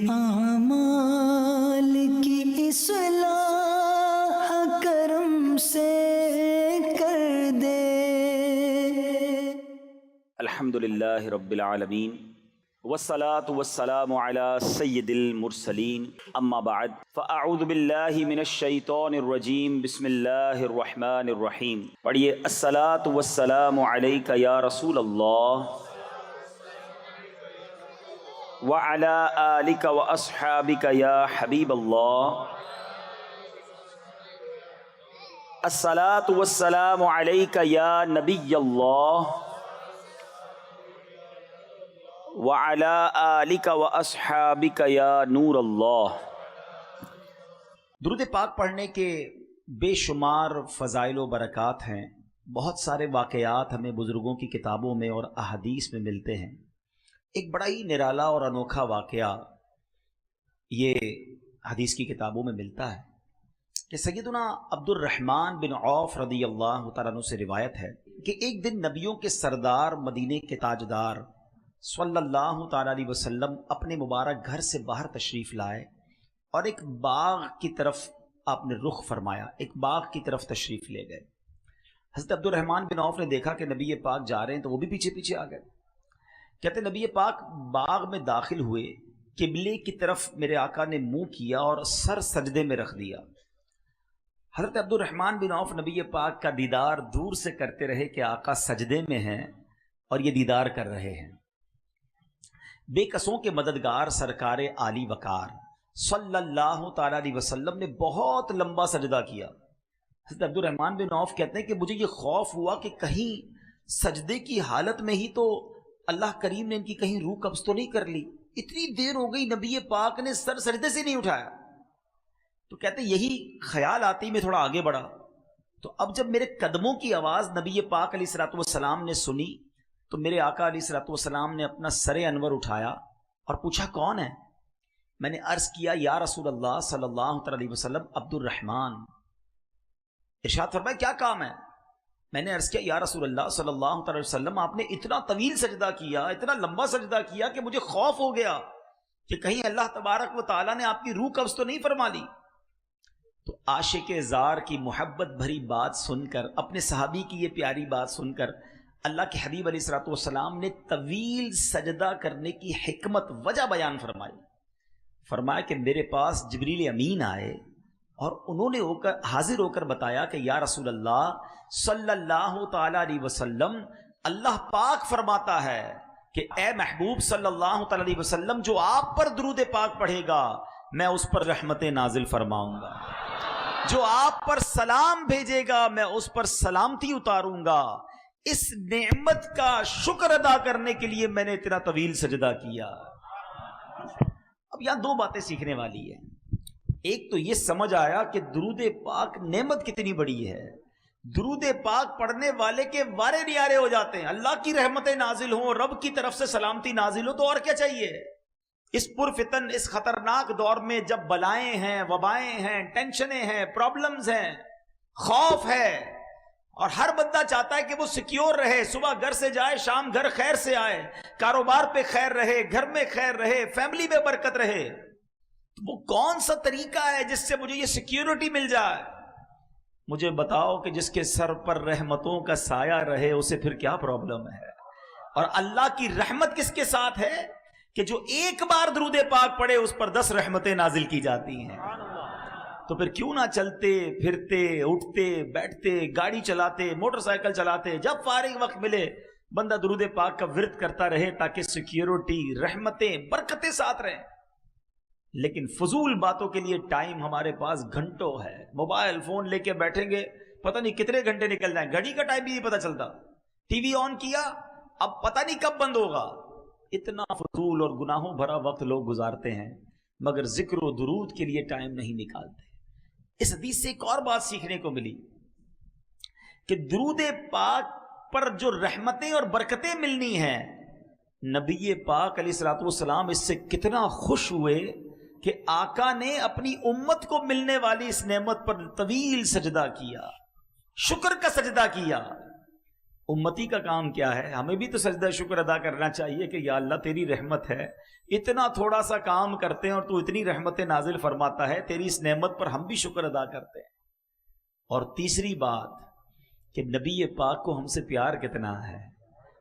اعمال کی اصلاح کرم سے کر دے۔ الحمدللہ رب العالمین والصلاة والسلام علی سید المرسلین، اما بعد فاعوذ باللہ من الشیطان الرجیم، بسم اللہ الرحمن الرحیم۔ پڑھیے، الصلاة والسلام علیک یا رسول اللہ وعلی آلک واصحابک یا حبیب اللہ۔ الصلاة والسلام علیک یا نبی اللہ وعلی آلک واصحابک یا نور اللہ۔ درود پاک پڑھنے کے بے شمار فضائل و برکات ہیں۔ بہت سارے واقعات ہمیں بزرگوں کی کتابوں میں اور احادیث میں ملتے ہیں۔ ایک بڑا ہی نرالا اور انوکھا واقعہ یہ حدیث کی کتابوں میں ملتا ہے کہ سیدنا عبد الرحمن بن عوف رضی اللہ تعالیٰ عنہ سے روایت ہے کہ ایک دن نبیوں کے سردار، مدینے کے تاجدار صلی اللہ تعالیٰ علیہ وسلم اپنے مبارک گھر سے باہر تشریف لائے اور ایک باغ کی طرف آپ نے رخ فرمایا، ایک باغ کی طرف تشریف لے گئے۔ حضرت عبد الرحمن بن عوف نے دیکھا کہ نبی پاک جا رہے ہیں تو وہ بھی پیچھے پیچھے آ گئے۔ کہتے نبی پاک باغ میں داخل ہوئے، قبلے کی طرف میرے آقا نے منہ کیا اور سر سجدے میں رکھ دیا۔ حضرت عبد الرحمن بن عوف نبی پاک کا دیدار دور سے کرتے رہے کہ آقا سجدے میں ہیں اور یہ دیدار کر رہے ہیں۔ بے قصوں کے مددگار سرکار عالی وقار صلی اللہ تعالیٰ علیہ وسلم نے بہت لمبا سجدہ کیا۔ حضرت عبد الرحمن بن عوف کہتے ہیں کہ مجھے یہ خوف ہوا کہ کہیں سجدے کی حالت میں ہی تو اللہ کریم نے ان کی کہیں روح قبض تو نہیں کر لی، اتنی دیر ہو گئی نبی پاک نے سر سجدے سے نہیں اٹھایا۔ تو کہتے یہی خیال آتی میں تھوڑا آگے بڑھا، تو اب جب میرے قدموں کی آواز نبی پاک علیہ الصلوۃ والسلام نے سنی تو میرے آقا علیہ الصلوۃ والسلام نے اپنا سر انور اٹھایا اور پوچھا کون ہے؟ میں نے عرض کیا یا رسول اللہ صلی اللہ علیہ وسلم عبد الرحمن۔ ارشاد فرمایا کیا کام ہے؟ میں نے عرض کیا یا رسول اللہ صلی اللہ علیہ وسلم آپ نے اتنا طویل سجدہ کیا، اتنا لمبا سجدہ کیا کہ مجھے خوف ہو گیا کہ کہیں اللہ تبارک و تعالیٰ نے آپ کی روح قبض تو نہیں فرما لی۔ تو عاشق زار کی محبت بھری بات سن کر، اپنے صحابی کی یہ پیاری بات سن کر اللہ کے حبیب علیہ الصلوۃ والسلام نے طویل سجدہ کرنے کی حکمت وجہ بیان فرمائی۔ فرمایا کہ میرے پاس جبریل امین آئے اور انہوں نے حاضر ہو کر بتایا کہ یا رسول اللہ صلی اللہ تعالیٰ علیہ وسلم اللہ پاک فرماتا ہے کہ اے محبوب صلی اللہ تعالیٰ علیہ وسلم جو آپ پر درود پاک پڑھے گا میں اس پر رحمت نازل فرماؤں گا، جو آپ پر سلام بھیجے گا میں اس پر سلامتی اتاروں گا۔ اس نعمت کا شکر ادا کرنے کے لیے میں نے اتنا طویل سجدہ کیا۔ اب یہاں دو باتیں سیکھنے والی ہیں۔ ایک تو یہ سمجھ آیا کہ درود پاک نعمت کتنی بڑی ہے، درود پاک پڑھنے والے کے وارے نیارے ہو جاتے ہیں۔ اللہ کی رحمتیں نازل ہوں، رب کی طرف سے سلامتی نازل ہو تو اور کیا چاہیے؟ اس پرفتن، اس خطرناک دور میں جب بلائیں ہیں، وبائیں ہیں، ٹینشنیں ہیں، پرابلمز ہیں، خوف ہے، اور ہر بندہ چاہتا ہے کہ وہ سیکیور رہے، صبح گھر سے جائے شام گھر خیر سے آئے، کاروبار پہ خیر رہے، گھر میں خیر رہے، فیملی میں برکت رہے، وہ کون سا طریقہ ہے جس سے مجھے یہ سیکیورٹی مل جائے؟ مجھے بتاؤ کہ جس کے سر پر رحمتوں کا سایہ رہے اسے پھر کیا پرابلم ہے؟ اور اللہ کی رحمت کس کے ساتھ ہے کہ جو ایک بار درود پاک پڑھے اس پر 10 رحمتیں نازل کی جاتی ہیں۔ تو پھر کیوں نہ چلتے پھرتے اٹھتے بیٹھتے گاڑی چلاتے موٹر سائیکل چلاتے جب فارغ وقت ملے بندہ درود پاک کا ورد کرتا رہے تاکہ سیکیورٹی، رحمتیں، برکتیں ساتھ رہیں۔ لیکن فضول باتوں کے لیے ٹائم ہمارے پاس گھنٹوں ہے، موبائل فون لے کے بیٹھیں گے پتہ نہیں کتنے گھنٹے نکل جائیں، گھڑی کا ٹائم بھی نہیں پتہ چلتا، ٹی وی آن کیا اب پتہ نہیں کب بند ہوگا۔ اتنا فضول اور گناہوں بھرا وقت لوگ گزارتے ہیں مگر ذکر و درود کے لیے ٹائم نہیں نکالتے۔ اس حدیث سے ایک اور بات سیکھنے کو ملی کہ درود پاک پر جو رحمتیں اور برکتیں ملنی ہیں، نبی پاک علیہ الصلوۃ والسلام اس سے کتنا خوش ہوئے کہ آقا نے اپنی امت کو ملنے والی اس نعمت پر طویل سجدہ کیا، شکر کا سجدہ کیا۔ امتی کا کام کیا ہے؟ ہمیں بھی تو سجدہ شکر ادا کرنا چاہیے کہ یا اللہ تیری رحمت ہے، اتنا تھوڑا سا کام کرتے ہیں اور تو اتنی رحمتیں نازل فرماتا ہے، تیری اس نعمت پر ہم بھی شکر ادا کرتے ہیں۔ اور تیسری بات کہ نبی پاک کو ہم سے پیار کتنا ہے،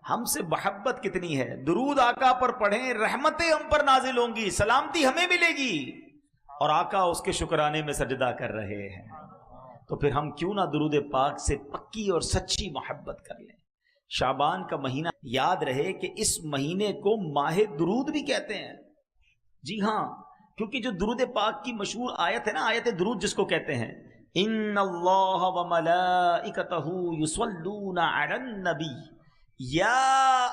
ہم سے محبت کتنی ہے، درود آقا پر پڑھیں، رحمتیں ہم پر نازل ہوں گی، سلامتی ہمیں ملے گی، اور آقا اس کے شکرانے میں سجدہ کر رہے ہیں۔ تو پھر ہم کیوں نہ درود پاک سے پکی اور سچی محبت کر لیں۔ شعبان کا مہینہ یاد رہے کہ اس مہینے کو ماہ درود بھی کہتے ہیں۔ جی ہاں، کیونکہ جو درود پاک کی مشہور آیت ہے نا، آیت درود جس کو کہتے ہیں، ان اللہ وملائکتہ یصلون علی النبی یا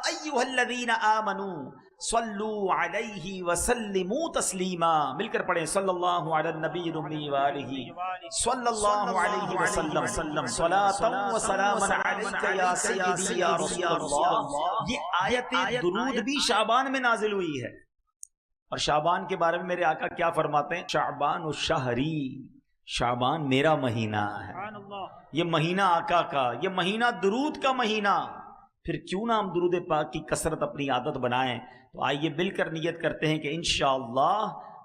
ایھا الذین آمنوا صلوا علیہ وسلموا تسلیما، مل کر پڑھیں، صلی اللہ علی النبی الامی وآلہ صلی اللہ علیہ وسلم صلاۃ و سلاما علیک یا سیدی یا رسول اللہ۔ یہ آیت درود بھی شعبان میں نازل ہوئی ہے۔ اور شعبان کے بارے میں میرے آقا کیا فرماتے ہیں؟ شعبان الشہری، شعبان میرا مہینہ ہے، یہ مہینہ آقا کا، یہ مہینہ درود کا مہینہ۔ پھر کیوں نہ ہم درود پاک کی کثرت اپنی عادت بنائیں۔ تو آئیے مل کر نیت کرتے ہیں کہ انشاءاللہ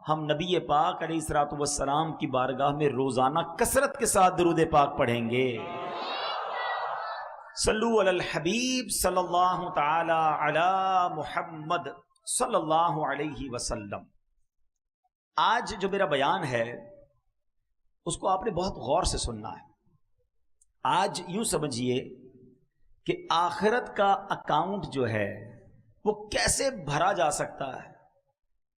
ہم نبی پاک علیہ الصلوۃ والسلام کی بارگاہ میں روزانہ کثرت کے ساتھ درود پاک پڑھیں گے۔ صلو علی الحبیب صلی اللہ تعالی علی محمد صلی اللہ علیہ وسلم۔ آج جو میرا بیان ہے اس کو آپ نے بہت غور سے سننا ہے۔ آج یوں سمجھیے کہ آخرت کا اکاؤنٹ جو ہے وہ کیسے بھرا جا سکتا ہے،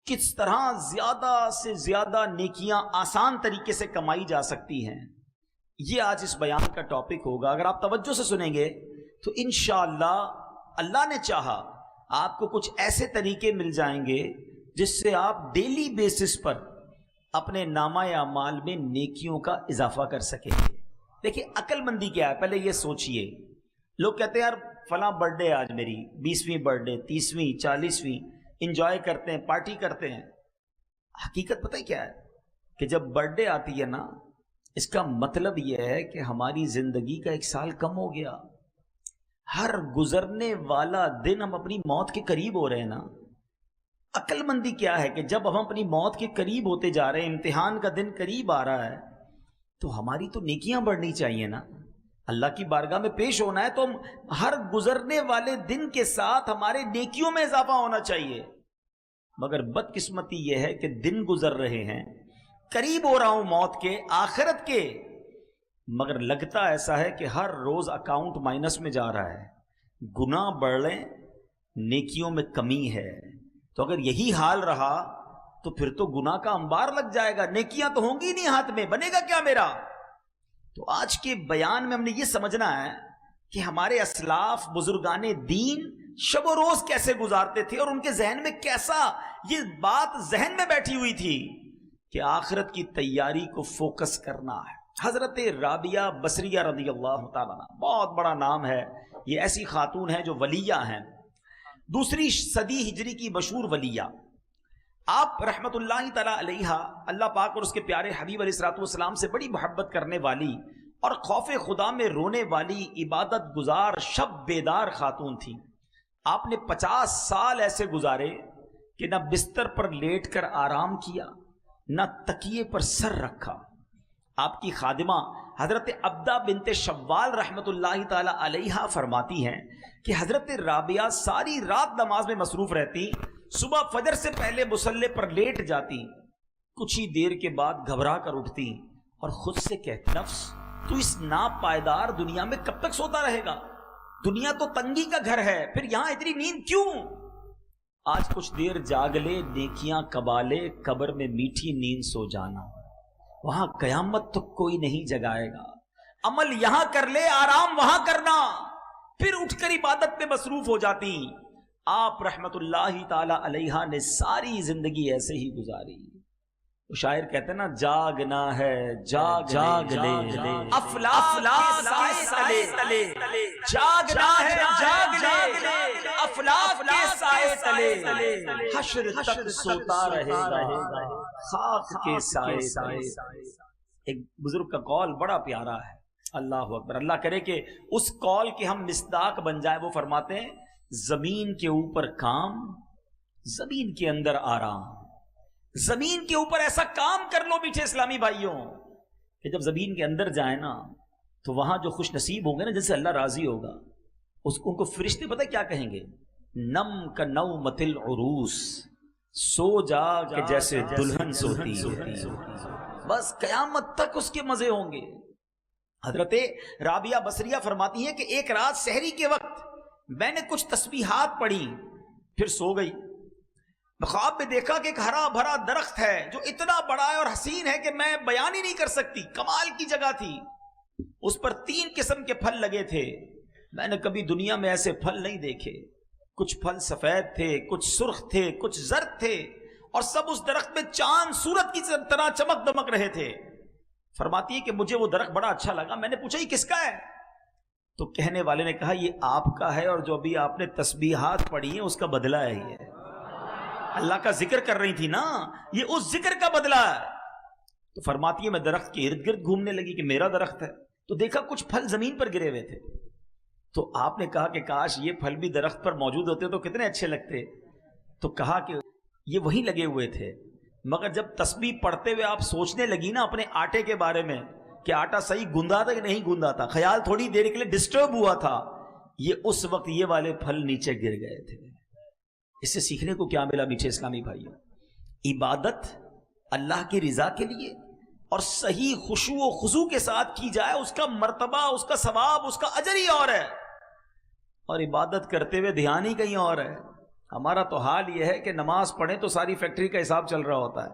کس طرح زیادہ سے زیادہ نیکیاں آسان طریقے سے کمائی جا سکتی ہیں، یہ آج اس بیان کا ٹاپک ہوگا۔ اگر آپ توجہ سے سنیں گے تو انشاءاللہ اللہ نے چاہا آپ کو کچھ ایسے طریقے مل جائیں گے جس سے آپ ڈیلی بیسس پر اپنے نامہ اعمال میں نیکیوں کا اضافہ کر سکیں گے۔ دیکھیں عقل مندی کیا ہے، پہلے یہ سوچئے۔ لوگ کہتے ہیں یار فلاں برتھ ڈے آج میری، 20ویں برتھ ڈے، 30ویں، 40ویں، انجوائے کرتے ہیں، پارٹی کرتے ہیں۔ حقیقت پتہ کیا ہے کہ جب برتھ ڈے آتی ہے نا، اس کا مطلب یہ ہے کہ ہماری زندگی کا 1 سال کم ہو گیا۔ ہر گزرنے والا دن ہم اپنی موت کے قریب ہو رہے ہیں نا۔ عقل مندی کیا ہے کہ جب ہم اپنی موت کے قریب ہوتے جا رہے ہیں، امتحان کا دن قریب آ رہا ہے، تو ہماری تو نیکیاں بڑھنی چاہیے نا۔ اللہ کی بارگاہ میں پیش ہونا ہے تو ہم ہر گزرنے والے دن کے ساتھ ہمارے نیکیوں میں اضافہ ہونا چاہیے۔ مگر بدقسمتی یہ ہے کہ دن گزر رہے ہیں، قریب ہو رہا ہوں موت کے، آخرت کے، مگر لگتا ایسا ہے کہ ہر روز اکاؤنٹ مائنس میں جا رہا ہے، گناہ بڑھ رہے، نیکیوں میں کمی ہے۔ تو اگر یہی حال رہا تو پھر تو گناہ کا انبار لگ جائے گا، نیکیاں تو ہوں گی نہیں ہاتھ میں، بنے گا کیا میرا؟ تو آج کے بیان میں ہم نے یہ سمجھنا ہے کہ ہمارے اسلاف بزرگان دین شب و روز کیسے گزارتے تھے، اور ان کے ذہن میں کیسا یہ بات ذہن میں بیٹھی ہوئی تھی کہ آخرت کی تیاری کو فوکس کرنا ہے۔ حضرت رابعہ بصریہ رضی اللہ تعالیٰ عنہ، بہت بڑا نام ہے، یہ ایسی خاتون ہیں جو ولیہ ہیں، 2 صدی ہجری کی مشہور ولیہ۔ آپ رحمت اللہ تعالیٰ علیہ، اللہ پاک اور اس کے پیارے حبیب علیہ الصلوۃ والسلام سے بڑی محبت کرنے والی اور خوف خدا میں رونے والی، عبادت گزار، شب بیدار خاتون تھی۔ آپ نے 50 سال ایسے گزارے کہ نہ بستر پر لیٹ کر آرام کیا، نہ تکیے پر سر رکھا۔ آپ کی خادمہ حضرت عبدہ بنت شوال رحمت اللہ تعالی علیہا فرماتی ہیں کہ حضرت رابعہ ساری رات نماز میں مصروف رہتی، صبح فجر سے پہلے مصلی پر لیٹ جاتی، کچھ ہی دیر کے بعد گھبرا کر اٹھتی اور خود سے کہتی، نفس تو اس ناپائیدار دنیا میں کب تک سوتا رہے گا؟ دنیا تو تنگی کا گھر ہے، پھر یہاں اتنی نیند کیوں؟ آج کچھ دیر جاگ لے، نیکیاں کبا لے، قبر میں میٹھی نیند سو جانا، وہاں قیامت تو کوئی نہیں جگائے گا۔ عمل یہاں کر لے، آرام وہاں کرنا، پھر اٹھ کر عبادت میں مصروف ہو جاتی۔ آپ رحمت اللہ تعالی علیہ نے ساری زندگی ایسے ہی گزاری۔ شاعر کہتے ہیں نا، جاگنا ہے جاگ لے، افلاک کے تلے، جاگنا ہے جاگ لے، افلاک کے سائے تلے، حشر تک سوتا رہے گا، خاک کے سائے تلے۔ ایک بزرگ کا قول بڑا پیارا ہے، اللہ اکبر. اللہ کرے کہ اس قول کے ہم مصداق بن جائیں. وہ فرماتے ہیں زمین کے اوپر کام، زمین کے اندر آرام. زمین کے اوپر ایسا کام کر لو میٹھے اسلامی بھائیوں کہ جب زمین کے اندر جائیں نا تو وہاں جو خوش نصیب ہوں گے نا، جن سے اللہ راضی ہوگا، ان کو فرشتے پتہ کیا کہیں گے؟ نم کا نومۃ العروس، سو جا کہ جیسے دلہن سوتی ہے. بس قیامت تک اس کے مزے ہوں گے. حضرت رابعہ بصریہ فرماتی ہیں کہ ایک رات سحری کے وقت میں نے کچھ تسبیحات پڑھی، پھر سو گئی. خواب میں دیکھا کہ ایک ہرا بھرا درخت ہے جو اتنا بڑا ہے اور حسین ہے کہ میں بیان ہی نہیں کر سکتی. کمال کی جگہ تھی. اس پر 3 قسم کے پھل لگے تھے. میں نے کبھی دنیا میں ایسے پھل نہیں دیکھے. کچھ پھل سفید تھے، کچھ سرخ تھے، کچھ زرد تھے، اور سب اس درخت میں چاند سورج کی طرح چمک دمک رہے تھے. فرماتی ہے کہ مجھے وہ درخت بڑا اچھا لگا. میں نے پوچھا یہ کس کا ہے؟ تو کہنے والے نے کہا یہ آپ کا ہے، اور جو ابھی آپ نے تسبیحات پڑھی ہیں اس کا بدلہ ہے. یہ اللہ کا ذکر کر رہی تھی نا، یہ اس ذکر کا بدلہ ہے. تو فرماتی ہے میں درخت کے ارد گرد گھومنے لگی کہ میرا درخت ہے. تو دیکھا کچھ پھل زمین پر گرے ہوئے تھے. تو آپ نے کہا کہ کاش یہ پھل بھی درخت پر موجود ہوتے تو کتنے اچھے لگتے. تو کہا کہ یہ وہیں لگے ہوئے تھے، مگر جب تسبیح پڑھتے ہوئے آپ سوچنے لگی نا اپنے آٹے کے بارے میں کہ آٹا صحیح گوندا تھا کہ نہیں گوندا تھا، خیال تھوڑی دیر کے لیے ڈسٹرب ہوا تھا، یہ اس وقت یہ والے پھل نیچے گر گئے تھے. اس سے سیکھنے کو کیا ملا میٹھے اسلامی بھائیوں؟ عبادت اللہ کی رضا کے لیے اور صحیح خشوع و خضوع کے ساتھ کی جائے، اس کا مرتبہ، اس کا ثواب، اس کا اجر ہی اور ہے. اور عبادت کرتے ہوئے دھیان ہی کہیں اور ہے. ہمارا تو حال یہ ہے کہ نماز پڑھیں تو ساری فیکٹری کا حساب چل رہا ہوتا ہے،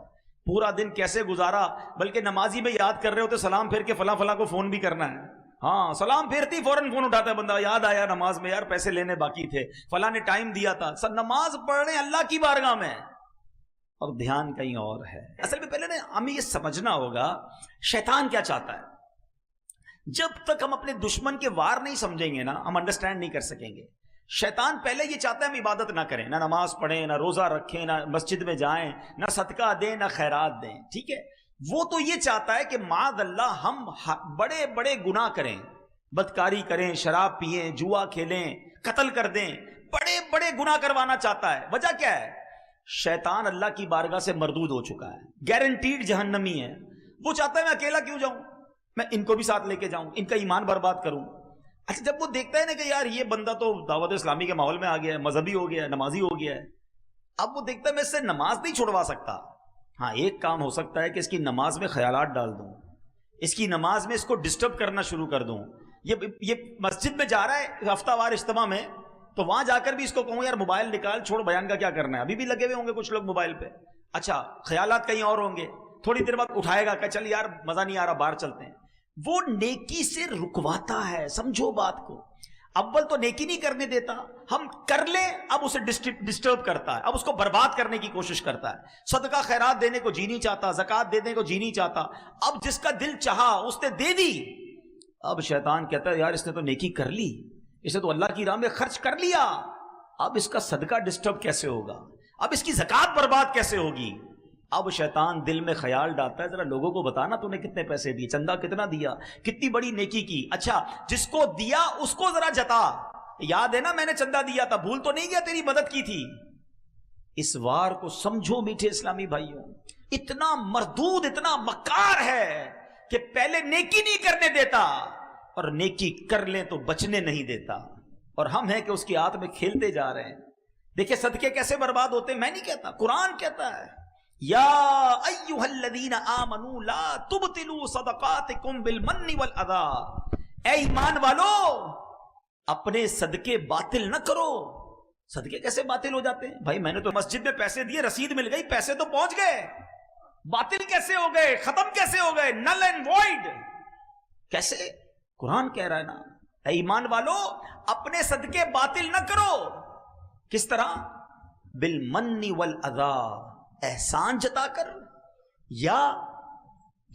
پورا دن کیسے گزارا، بلکہ نمازی میں یاد کر رہے ہوتے سلام پھیر کے فلاں فلاں کو فون بھی کرنا ہے. ہاں سلام پھیرتی فوراً فون اٹھاتا ہے بندہ، یاد آیا نماز میں یار پیسے لینے باقی تھے، فلاں نے ٹائم دیا تھا. سب نماز پڑھ رہے ہیں اللہ کی بارگاہ میں اور دھیان کہیں اور ہے. اصل میں پہلے نا ہمیں یہ سمجھنا ہوگا شیطان کیا چاہتا ہے. جب تک ہم اپنے دشمن کے وار نہیں سمجھیں گے نا ہم انڈرسٹینڈ نہیں کر سکیں گے. شیطان پہلے یہ چاہتا ہے ہم عبادت نہ کریں، نہ نماز پڑھیں، نہ روزہ رکھیں، نہ مسجد میں جائیں، نہ صدقہ دیں، نہ خیرات دیں. ٹھیک ہے، وہ تو یہ چاہتا ہے کہ معاذ اللہ ہم بڑے بڑے گناہ کریں، بدکاری کریں، شراب پئیں، جوا کھیلیں، قتل کر دیں، بڑے بڑے گناہ کروانا چاہتا ہے. وجہ کیا ہے؟ شیطان اللہ کی بارگاہ سے مردود ہو چکا ہے، گارنٹیڈ جہنمی ہے. وہ چاہتا ہے میں اکیلا کیوں جاؤں، میں ان کو بھی ساتھ لے کے جاؤں، ان کا ایمان برباد کروں. اچھا جب وہ دیکھتا ہے نا کہ یار یہ بندہ تو دعوت اسلامی کے ماحول میں آ گیا ہے، مذہبی ہو گیا ہے، نمازی ہو گیا ہے، اب وہ دیکھتا ہے میں اس سے نماز نہیں چھڑوا سکتا. ہاں ایک کام ہو سکتا ہے کہ اس کی نماز میں خیالات ڈال دوں، اس کی نماز میں اس کو ڈسٹرب کرنا شروع کر دوں. یہ مسجد میں جا رہا ہے ہفتہ وار اجتماع میں، تو وہاں جا کر بھی اس کو کہوں یار موبائل نکال، چھوڑ، بیان کا کیا کرنا ہے. ابھی بھی لگے ہوئے ہوں گے کچھ لوگ موبائل پہ. اچھا خیالات کہیں اور ہوں گے، تھوڑی دیر بعد اٹھائے گا کہ چل یار مزہ نہیں آ رہا باہر چلتے ہیں. وہ نیکی سے رکواتا ہے. سمجھو بات کو، اول تو نیکی نہیں کرنے دیتا، ہم کر لیں اب اسے ڈسٹرب کرتا ہے، اب اس کو برباد کرنے کی کوشش کرتا ہے. صدقہ خیرات دینے کو جی نہیں چاہتا، زکوٰۃ دینے کو جی نہیں چاہتا. اب جس کا دل چاہا اس نے دے دی. اب شیطان کہتا ہے یار اس نے تو نیکی کر لی، اس نے تو اللہ کی راہ میں خرچ کر لیا، اب اس کا صدقہ ڈسٹرب کیسے ہوگا، اب اس کی زکوٰۃ برباد کیسے ہوگی. اب شیطان دل میں خیال ڈالتا ہے ذرا لوگوں کو بتانا تو نے کتنے پیسے دیے، چندہ کتنا دیا، کتنی بڑی نیکی کی. اچھا جس کو دیا اس کو ذرا جتا، یاد ہے نا میں نے چندہ دیا تھا، بھول تو نہیں گیا تیری مدد کی تھی. اس وار کو سمجھو میٹھے اسلامی بھائیوں، اتنا مردود، اتنا مکار ہے کہ پہلے نیکی نہیں کرنے دیتا اور نیکی کر لیں تو بچنے نہیں دیتا. اور ہم ہیں کہ اس کی ہاتھ میں کھیلتے جا رہے ہیں. دیکھیں صدقے کیسے برباد ہوتے ہیں، میں نہیں کہتا، قرآن کہتا ہے یا ایھا الذین آمنوا لا تبطلوا صدقاتکم بالمن والاذی. اے ایمان والو اپنے صدقے باطل نہ کرو. صدقے کیسے باطل ہو جاتے ہیں بھائی؟ میں نے تو مسجد میں پیسے دیے، رسید مل گئی، پیسے تو پہنچ گئے، باطل کیسے ہو گئے، ختم کیسے ہو گئے، نل اینڈ وائڈ کیسے؟ قرآن کہہ رہا ہے نا اے ایمان والو اپنے صدقے باطل نہ کرو. کس طرح؟ بالمن والاذی، احسان جتا کر یا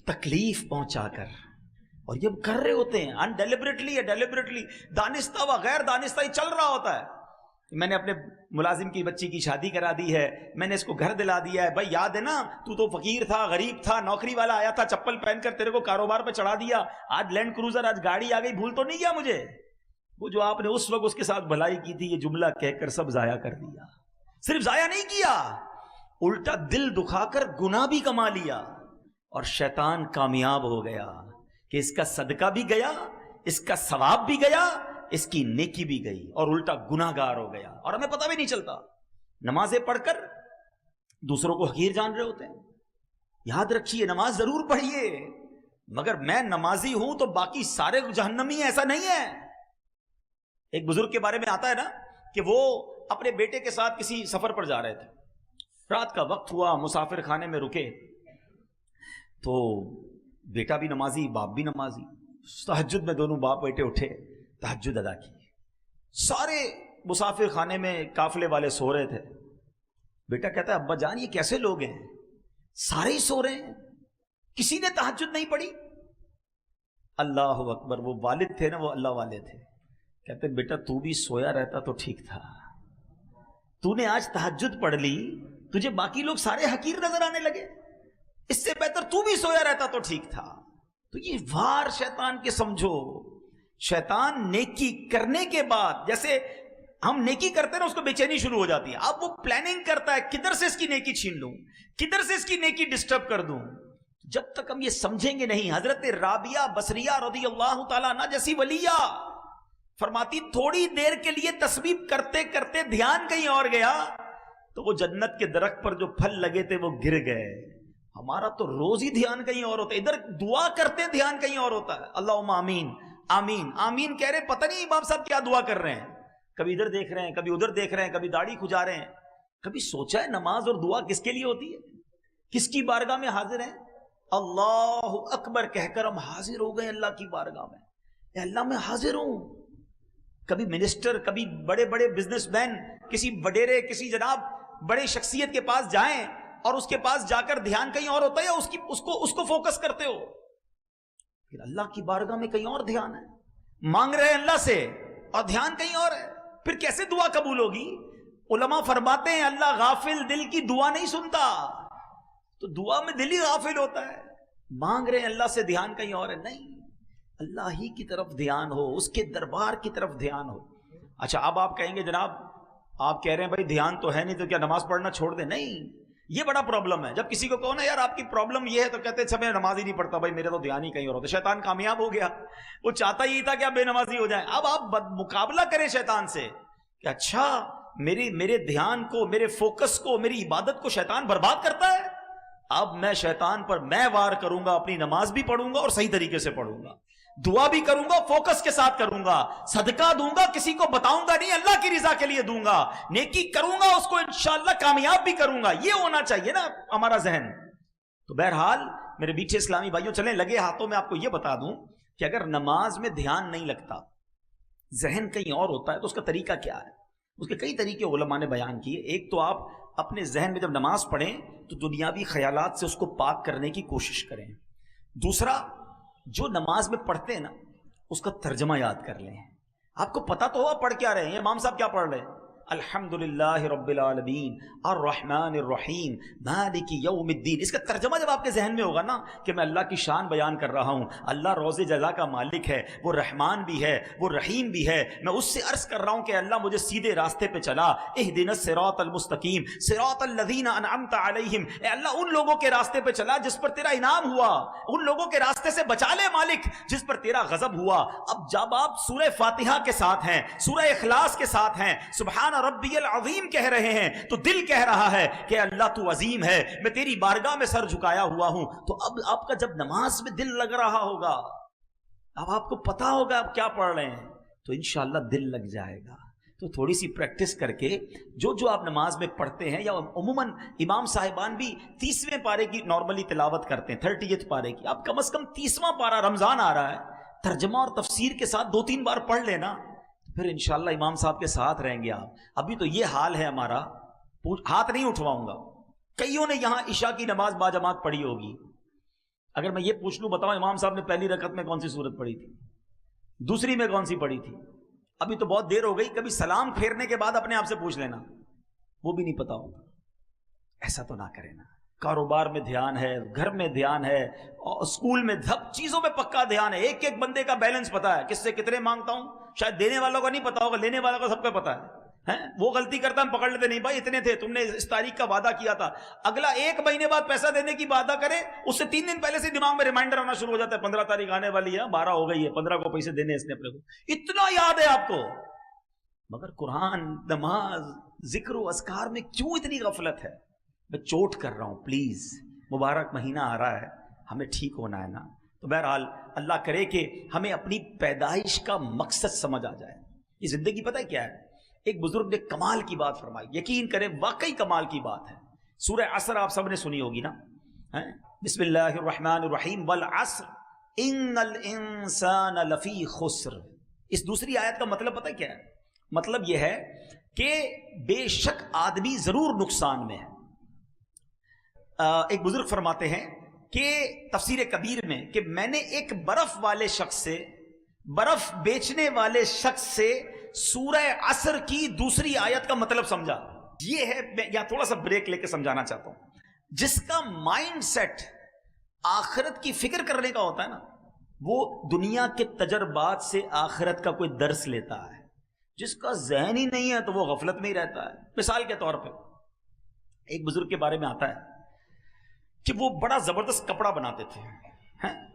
تکلیف پہنچا کر. اور یہ کر رہے ہوتے ہیں ان ڈیلیبریٹلی یا ڈیلیبریٹلی، دانستہ و غیر دانستہ ہی چل رہا ہوتا ہے. میں نے اپنے ملازم کی بچی کی شادی کرا دی ہے, میں نے اس کو گھر دلا دیا ہے. بھائی یاد ہے نا, تو فقیر تھا, غریب تھا, نوکری والا آیا تھا چپل پہن کر تیرے کو کاروبار پہ چڑھا دیا, آج لینڈ کروزر, آج گاڑی آ گئی, بھول تو نہیں گیا مجھے؟ وہ جو آپ نے اس وقت اس کے ساتھ بھلائی کی تھی, یہ جملہ کہہ کر سب ضائع کر دیا. صرف ضائع نہیں کیا, الٹا دل دکھا کر گناہ بھی کما لیا. اور شیطان کامیاب ہو گیا کہ اس کا صدقہ بھی گیا, اس کا ثواب بھی گیا, اس کی نیکی بھی گئی, اور الٹا گناہ گار ہو گیا. اور ہمیں پتہ بھی نہیں چلتا. نمازیں پڑھ کر دوسروں کو حقیر جان رہے ہوتے ہیں. یاد رکھیے, نماز ضرور پڑھیے, مگر میں نمازی ہوں تو باقی سارے جہنمی ہیں, ایسا نہیں ہے. ایک بزرگ کے بارے میں آتا ہے نا کہ وہ اپنے بیٹے کے ساتھ کسی سفر پر جا رہے تھے. رات کا وقت ہوا, مسافر خانے میں رکے, تو بیٹا بھی نمازی, باپ بھی نمازی. تہجد میں دونوں باپ بیٹے اٹھے, تہجد ادا کی. سارے مسافر خانے میں قافلے والے سو رہے تھے. بیٹا کہتا ہے, ابا جان یہ کیسے لوگ ہیں, سارے ہی سو رہے ہیں, کسی نے تہجد نہیں پڑھی؟ اللہ اکبر. وہ والد تھے نا, وہ اللہ والے تھے. کہتے بیٹا تو بھی سویا رہتا تو ٹھیک تھا, تو نے آج تہجد پڑھ لی, تجھے باقی لوگ سارے حقیر نظر آنے لگے, اس سے بہتر تو بھی سویا رہتا تو ٹھیک تھا. تو یہ وار شیطان کے سمجھو. شیطان نیکی کرنے کے بعد, جیسے ہم نیکی کرتے ہیں نا, اس کو بے چینی شروع ہو جاتی ہے. اب وہ پلاننگ کرتا ہے کدھر سے اس کی نیکی چھین لوں, کدھر سے اس کی نیکی ڈسٹرب کر دوں. جب تک ہم یہ سمجھیں گے نہیں. حضرت رابعہ بصریہ رضی اللہ تعالیٰ عنہ جیسی ولیہ فرماتی, تھوڑی دیر کے لیے تسبیح کرتے کرتے دھیان کہیں اور گیا تو وہ جنت کے درخت پر جو پھل لگے تھے وہ گر گئے. ہمارا تو روز ہی دھیان کہیں اور ہوتا ہے, ادھر دعا کرتے دھیان کہیں اور ہوتا ہے. اللہم آمین آمین آمین کہہ رہے, پتہ نہیں امام صاحب کیا دعا کر رہے ہیں. کبھی ادھر دیکھ رہے ہیں, کبھی ادھر دیکھ رہے ہیں, کبھی داڑھی کھجا رہے ہیں. کبھی سوچا ہے نماز اور دعا کس کے لیے ہوتی ہے, کس کی بارگاہ میں حاضر ہیں؟ اللہ اکبر کہہ کر ہم حاضر ہو گئے اللہ کی بارگاہ میں. اے اللہ میں حاضر ہوں. کبھی منسٹر, کبھی بڑے بڑے بزنس مین, کسی وڈیرے, کسی جناب بڑے شخصیت کے پاس جائیں اور اس کے پاس جا کر دھیان کہیں اور ہوتا ہے, یا اس کو فوکس کرتے ہو. پھر اللہ کی بارگاہ میں کہیں اور دھیان ہے, مانگ رہے ہیں اللہ سے اور دھیان کہیں اور ہے, پھر کیسے دعا قبول ہوگی؟ علماء فرماتے ہیں اللہ غافل دل کی دعا نہیں سنتا. تو دعا میں دل ہی غافل ہوتا ہے. مانگ رہے ہیں اللہ سے, دھیان کہیں اور ہے. نہیں, اللہ ہی کی طرف دھیان ہو, اس کے دربار کی طرف دھیان ہو. اچھا, اب آپ کہیں گے جناب آپ کہہ رہے ہیں بھائی دھیان تو ہے نہیں تو کیا نماز پڑھنا چھوڑ دیں؟ نہیں, یہ بڑا پرابلم ہے. جب کسی کو کہو نا یار آپ کی پرابلم یہ ہے تو کہتے ہیں میں نماز ہی نہیں پڑھتا, بھائی میرے تو دھیان ہی کہیں اور ہوتا. شیطان کامیاب ہو گیا, وہ چاہتا ہی تھا کہ آپ بے نمازی ہو جائیں. اب آپ مقابلہ کریں شیطان سے کہ اچھا میرے دھیان کو, میرے فوکس کو, میری عبادت کو شیطان برباد کرتا ہے. اب میں شیطان پر میں وار کروں گا, اپنی نماز بھی پڑھوں گا اور صحیح طریقے سے پڑھوں گا, دعا بھی کروں گا, فوکس کے ساتھ کروں گا, صدقہ دوں گا, کسی کو بتاؤں گا نہیں, اللہ کی رضا کے لیے دوں گا, نیکی کروں گا, اس کو انشاءاللہ کامیاب بھی کروں گا. یہ ہونا چاہیے نا ہمارا ذہن. تو بہرحال میرے بیٹھے اسلامی بھائیوں, چلیں لگے ہاتھوں میں آپ کو یہ بتا دوں کہ اگر نماز میں دھیان نہیں لگتا, ذہن کہیں اور ہوتا ہے, تو اس کا طریقہ کیا ہے؟ اس کے کئی طریقے علماء نے بیان کیے. ایک تو آپ اپنے ذہن میں جب نماز پڑھیں تو دنیاوی خیالات سے اس کو پاک کرنے کی کوشش کریں. دوسرا, جو نماز میں پڑھتے ہیں نا اس کا ترجمہ یاد کر لیں. آپ کو پتا تو ہوا پڑھ کیا رہے ہیں, امام صاحب کیا پڑھ رہے ہیں؟ الحمدللہ رب العالمین الرحمن الرحیم مالک یوم الدین. اس کا ترجمہ جب آپ کے ذہن میں ہوگا نا کہ میں اللہ کی شان بیان کر رہا ہوں, اللہ روز جزا کا مالک ہے, وہ رحمان بھی ہے, وہ رحیم بھی ہے, میں اس سے عرض کر رہا ہوں کہ اللہ مجھے سیدھے راستے پہ چلا, اہدنا الصراط المستقیم صراط الذین انعمت علیہم, اے اللہ ان لوگوں کے راستے پہ چلا جس پر تیرا انعام ہوا, ان لوگوں کے راستے سے بچا لے مالک جس پر تیرا غضب ہوا. اب جب آپ سورہ فاتحہ کے ساتھ ہیں, سورہ اخلاص کے ساتھ ہیں, سبحان ربی العظیم کہہ رہے ہیں, تو دل کہہ رہا ہے کہ اللہ تو عظیم ہے, میں تیری بارگاہ میں سر جھکایا ہوا ہوں. تو اب آپ کا جب نماز میں دل لگ رہا ہوگا, اب آپ کو پتا ہوگا آپ کیا پڑھ رہے ہیں, تو انشاءاللہ دل لگ جائے گا. تو تھوڑی سی پریکٹس کر کے جو آپ نماز میں پڑھتے ہیں, یا عموماً امام صاحبان بھی 30ویں پارے کی نارملی تلاوت کرتے ہیں, 30th پارے کی, آپ کم از کم 30واں پارہ, رمضان آ رہا ہے, ترجمہ اور تفسیر کے ساتھ 2-3 بار پڑھ لینا, پھر انشاءاللہ امام صاحب کے ساتھ رہیں گے آپ. ابھی تو یہ حال ہے ہمارا, ہاتھ نہیں اٹھواؤں گا. کئیوں نے یہاں عشاء کی نماز باجماعت پڑھی ہوگی, اگر میں یہ پوچھ لوں بتاؤ امام صاحب نے پہلی رکعت میں کون سی سورت پڑھی تھی, دوسری میں کون سی پڑھی تھی, ابھی تو بہت دیر ہو گئی، کبھی سلام پھیرنے کے بعد اپنے آپ سے پوچھ لینا، وہ بھی نہیں پتا ہوگا. ایسا تو نہ کرے نا. کاروبار میں دھیان ہے، گھر میں دھیان ہے، اسکول میں سب چیزوں میں پکا دھیان ہے. ایک ایک بندے کا بیلنس پتا ہے، کس سے کتنے مانگتا ہوں. شاید دینے والوں کا نہیں پتا ہوگا، لینے والوں کا سب کو پتا ہے. وہ غلطی کرتا ہم پکڑ لیتے، نہیں بھائی اتنے تھے، تم نے اس تاریخ کا وعدہ کیا تھا. اگلا 1 مہینے بعد پیسہ دینے کی وعدہ کرے، اس سے 3 دن پہلے سے دماغ میں ریمائنڈر آنا شروع ہو جاتا ہے، 15 تاریخ آنے والی ہے، 12 ہو گئی ہے، 15 کو پیسے دینے اس نے اپنے کو. اتنا یاد ہے آپ کو. مگر قرآن، نماز، ذکر و اذکار میں کیوں اتنی غفلت ہے؟ میں چوٹ کر رہا ہوں، پلیز. مبارک مہینہ آ رہا ہے، ہمیں ٹھیک ہونا ہے نا. تو بہرحال اللہ کرے کہ ہمیں اپنی پیدائش کا مقصد سمجھ آ جائے. یہ زندگی پتہ ہے کیا ہے؟ ایک بزرگ نے کمال کی بات فرمائی، یقین کریں واقعی کمال کی بات ہے. سورہ عصر آپ سب نے سنی ہوگی نا. بسم اللہ الرحمن الرحیم، والعصر ان الانسان لفی خسر. اس دوسری آیت کا مطلب پتہ کیا ہے؟ مطلب یہ ہے کہ بے شک آدمی ضرور نقصان میں ہے. ایک بزرگ فرماتے ہیں کہ تفسیر کبیر میں کہ میں نے ایک برف والے شخص سے، برف بیچنے والے شخص سے سورہ عصر کی دوسری آیت کا مطلب سمجھا. یہ ہے، میں یہاں تھوڑا سا بریک لے کے سمجھانا چاہتا ہوں. جس کا مائنڈ سیٹ آخرت کی فکر کرنے کا ہوتا ہے نا، وہ دنیا کے تجربات سے آخرت کا کوئی درس لیتا ہے. جس کا ذہن ہی نہیں ہے تو وہ غفلت میں ہی رہتا ہے. مثال کے طور پہ ایک بزرگ کے بارے میں آتا ہے کہ وہ بڑا زبردست کپڑا بناتے تھے.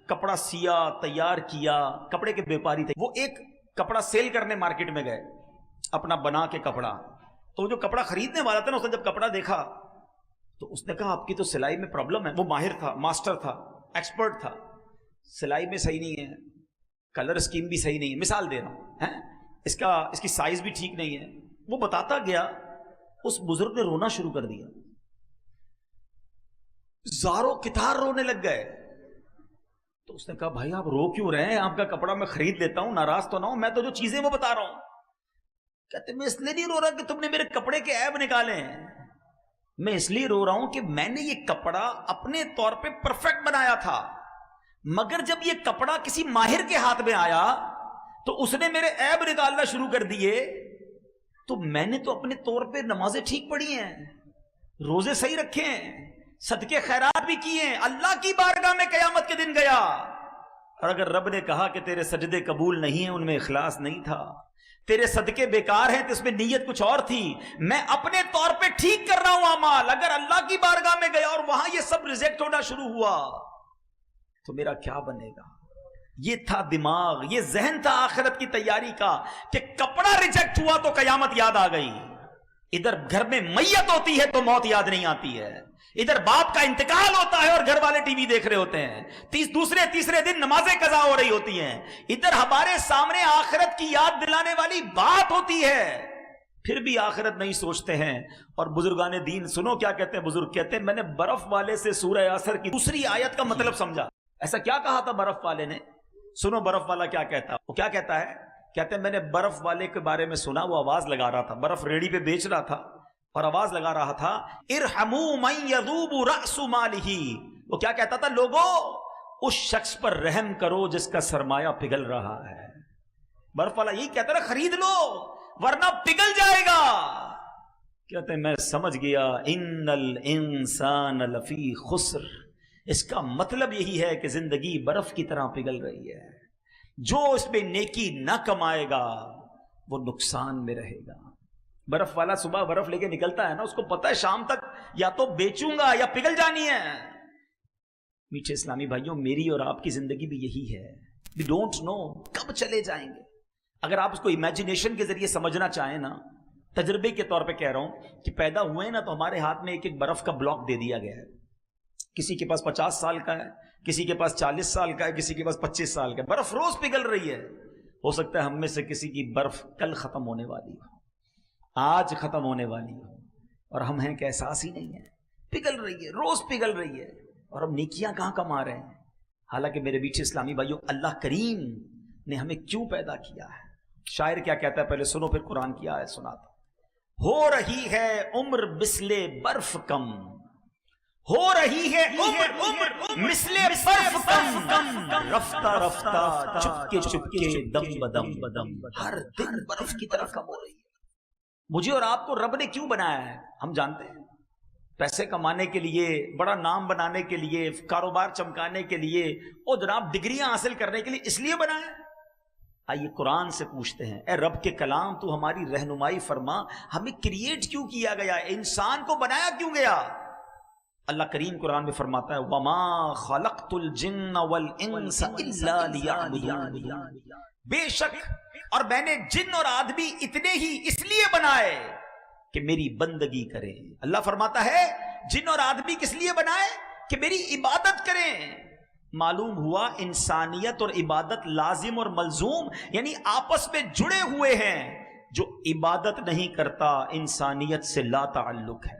کپڑا سیا، تیار کیا، کپڑے کے بیپاری تھے. وہ ایک کپڑا سیل کرنے مارکیٹ میں گئے، اپنا بنا کے کپڑا. تو جو کپڑا خریدنے والا تھا نا، اس نے جب کپڑا دیکھا تو اس نے کہا آپ کی تو سلائی میں پرابلم ہے. وہ ماہر تھا، ماسٹر تھا، ایکسپرٹ تھا. سلائی میں صحیح نہیں ہے، کلر اسکیم بھی صحیح نہیں ہے، مثال دے رہا ہوں، اس کی سائز بھی ٹھیک نہیں ہے. وہ بتاتا گیا. اس بزرگ نے رونا شروع کر دیا، زاروں کتار رونے لگ گئے. تو اس نے کہا بھائی آپ رو کیوں رہے ہیں؟ آپ کا کپڑا میں خرید لیتا ہوں، ناراض تو نہ ہوں، میں تو جو چیزیں وہ بتا رہا ہوں. کہتے میں اس لیے نہیں رو رہا کہ تم نے میرے کپڑے کے عیب نکالے ہیں، میں اس لیے رو رہا ہوں کہ میں نے یہ کپڑا اپنے طور پہ پرفیکٹ بنایا تھا، مگر جب یہ کپڑا کسی ماہر کے ہاتھ میں آیا تو اس نے میرے عیب نکالنا شروع کر دیے. تو میں نے تو اپنے طور پہ نمازیں ٹھیک پڑھی ہیں، روزے صحیح رکھے ہیں، صدقے خیرات بھی کیے ہیں. اللہ کی بارگاہ میں قیامت کے دن گیا، اور اگر رب نے کہا کہ تیرے سجدے قبول نہیں ہیں، ان میں اخلاص نہیں تھا، تیرے صدقے بیکار ہیں، تو اس میں نیت کچھ اور تھی، میں اپنے طور پہ ٹھیک کر رہا ہوں اعمال، اگر اللہ کی بارگاہ میں گیا اور وہاں یہ سب ریجیکٹ ہونا شروع ہوا تو میرا کیا بنے گا؟ یہ تھا دماغ، یہ ذہن تھا آخرت کی تیاری کا کہ کپڑا ریجیکٹ ہوا تو قیامت یاد آ گئی. ادھر گھر میں میت ہوتی ہے تو موت یاد نہیں آتی ہے، ادھر باپ کا انتقال ہوتا ہے اور گھر والے ٹی وی دیکھ رہے ہوتے ہیں، تیسرے دن نمازیں قضا ہو رہی ہوتی ہیں، ادھر ہمارے سامنے آخرت کی یاد دلانے والی بات ہوتی ہے، پھر بھی آخرت نہیں سوچتے ہیں. اور بزرگان دین سنو کیا کہتے ہیں. بزرگ کہتے ہیں میں نے برف والے سے سورہ عصر کی دوسری آیت کا مطلب سمجھا. ایسا کیا کہا تھا برف والے نے؟ سنو برف والا کیا کہتا. وہ کیا کہتا ہے؟ کہتے ہیں میں نے برف والے کے بارے میں سنا، وہ آواز لگا رہا تھا، برف ریڑھی پہ بیچ رہا تھا اور آواز لگا رہا تھا ارحموا من یذوب رأس مالہ. وہ کیا کہتا تھا؟ لوگوں اس شخص پر رحم کرو جس کا سرمایہ پگھل رہا ہے. برف والا یہی کہتا ہے خرید لو ورنہ پگھل جائے گا. کہتے ہیں میں سمجھ گیا ان الانسان لفی خسر. اس کا مطلب یہی ہے کہ زندگی برف کی طرح پگھل رہی ہے، جو اس میں نیکی نہ کمائے گا وہ نقصان میں رہے گا. برف والا صبح برف لے کے نکلتا ہے نا، اس کو پتہ ہے شام تک یا تو بیچوں گا یا پگھل جانی ہے. میٹھے اسلامی بھائیوں، میری اور آپ کی زندگی بھی یہی ہے. we don't know کب چلے جائیں گے. اگر آپ اس کو امیجنیشن کے ذریعے سمجھنا چاہیں نا، تجربے کے طور پہ کہہ رہا ہوں کہ پیدا ہوئے نا تو ہمارے ہاتھ میں ایک ایک برف کا بلاک دے دیا گیا ہے. کسی کے پاس 50 سال کا ہے، کسی کے پاس 40 سال کا ہے، کسی کے پاس 25 سال کا ہے. برف روز پگھل رہی ہے. ہو سکتا ہے ہم میں سے کسی کی برف کل ختم ہونے والی ہو، آج ختم ہونے والی ہو، اور ہم ہیں کہ احساس ہی نہیں ہے. پگھل رہی ہے، روز پگھل رہی ہے، اور ہم نیکیاں کہاں کما رہے ہیں. حالانکہ میرے میٹھے اسلامی بھائیوں، اللہ کریم نے ہمیں کیوں پیدا کیا ہے. شاعر کیا کہتا ہے، پہلے سنو پھر قرآن کی آیت سناتا. ہو رہی ہے عمر بسلے برف کم، ہو رہی ہے عمر مثل برف کم، رفتہ رفتہ چپکے چپکے دم بدم، ہر دن برف کی طرح کم ہو رہی ہے۔ مجھے اور آپ کو رب نے کیوں بنایا ہے ہم جانتے ہیں، پیسے کمانے کے لیے، بڑا نام بنانے کے لیے، کاروبار چمکانے کے لیے، اور جناب ڈگریاں حاصل کرنے کے لیے، اس لیے بنایا ہے؟ آئیے قرآن سے پوچھتے ہیں، اے رب کے کلام تو ہماری رہنمائی فرما، ہمیں کریٹ کیوں کیا گیا، انسان کو بنایا کیوں گیا؟ اللہ کریم قرآن میں فرماتا ہے وَمَا خَلَقْتُ الْجِنَّ وَالْإِنسَ إِلَّا لِيَعْبُدُونِ، بے شک اور میں نے جن اور آدمی اتنے ہی اس لیے بنائے کہ میری بندگی کریں۔ اللہ فرماتا ہے جن اور آدمی کس لیے بنائے؟ کہ میری عبادت کریں۔ معلوم ہوا انسانیت اور عبادت لازم اور ملزوم، یعنی آپس میں جڑے ہوئے ہیں۔ جو عبادت نہیں کرتا انسانیت سے لا تعلق ہے،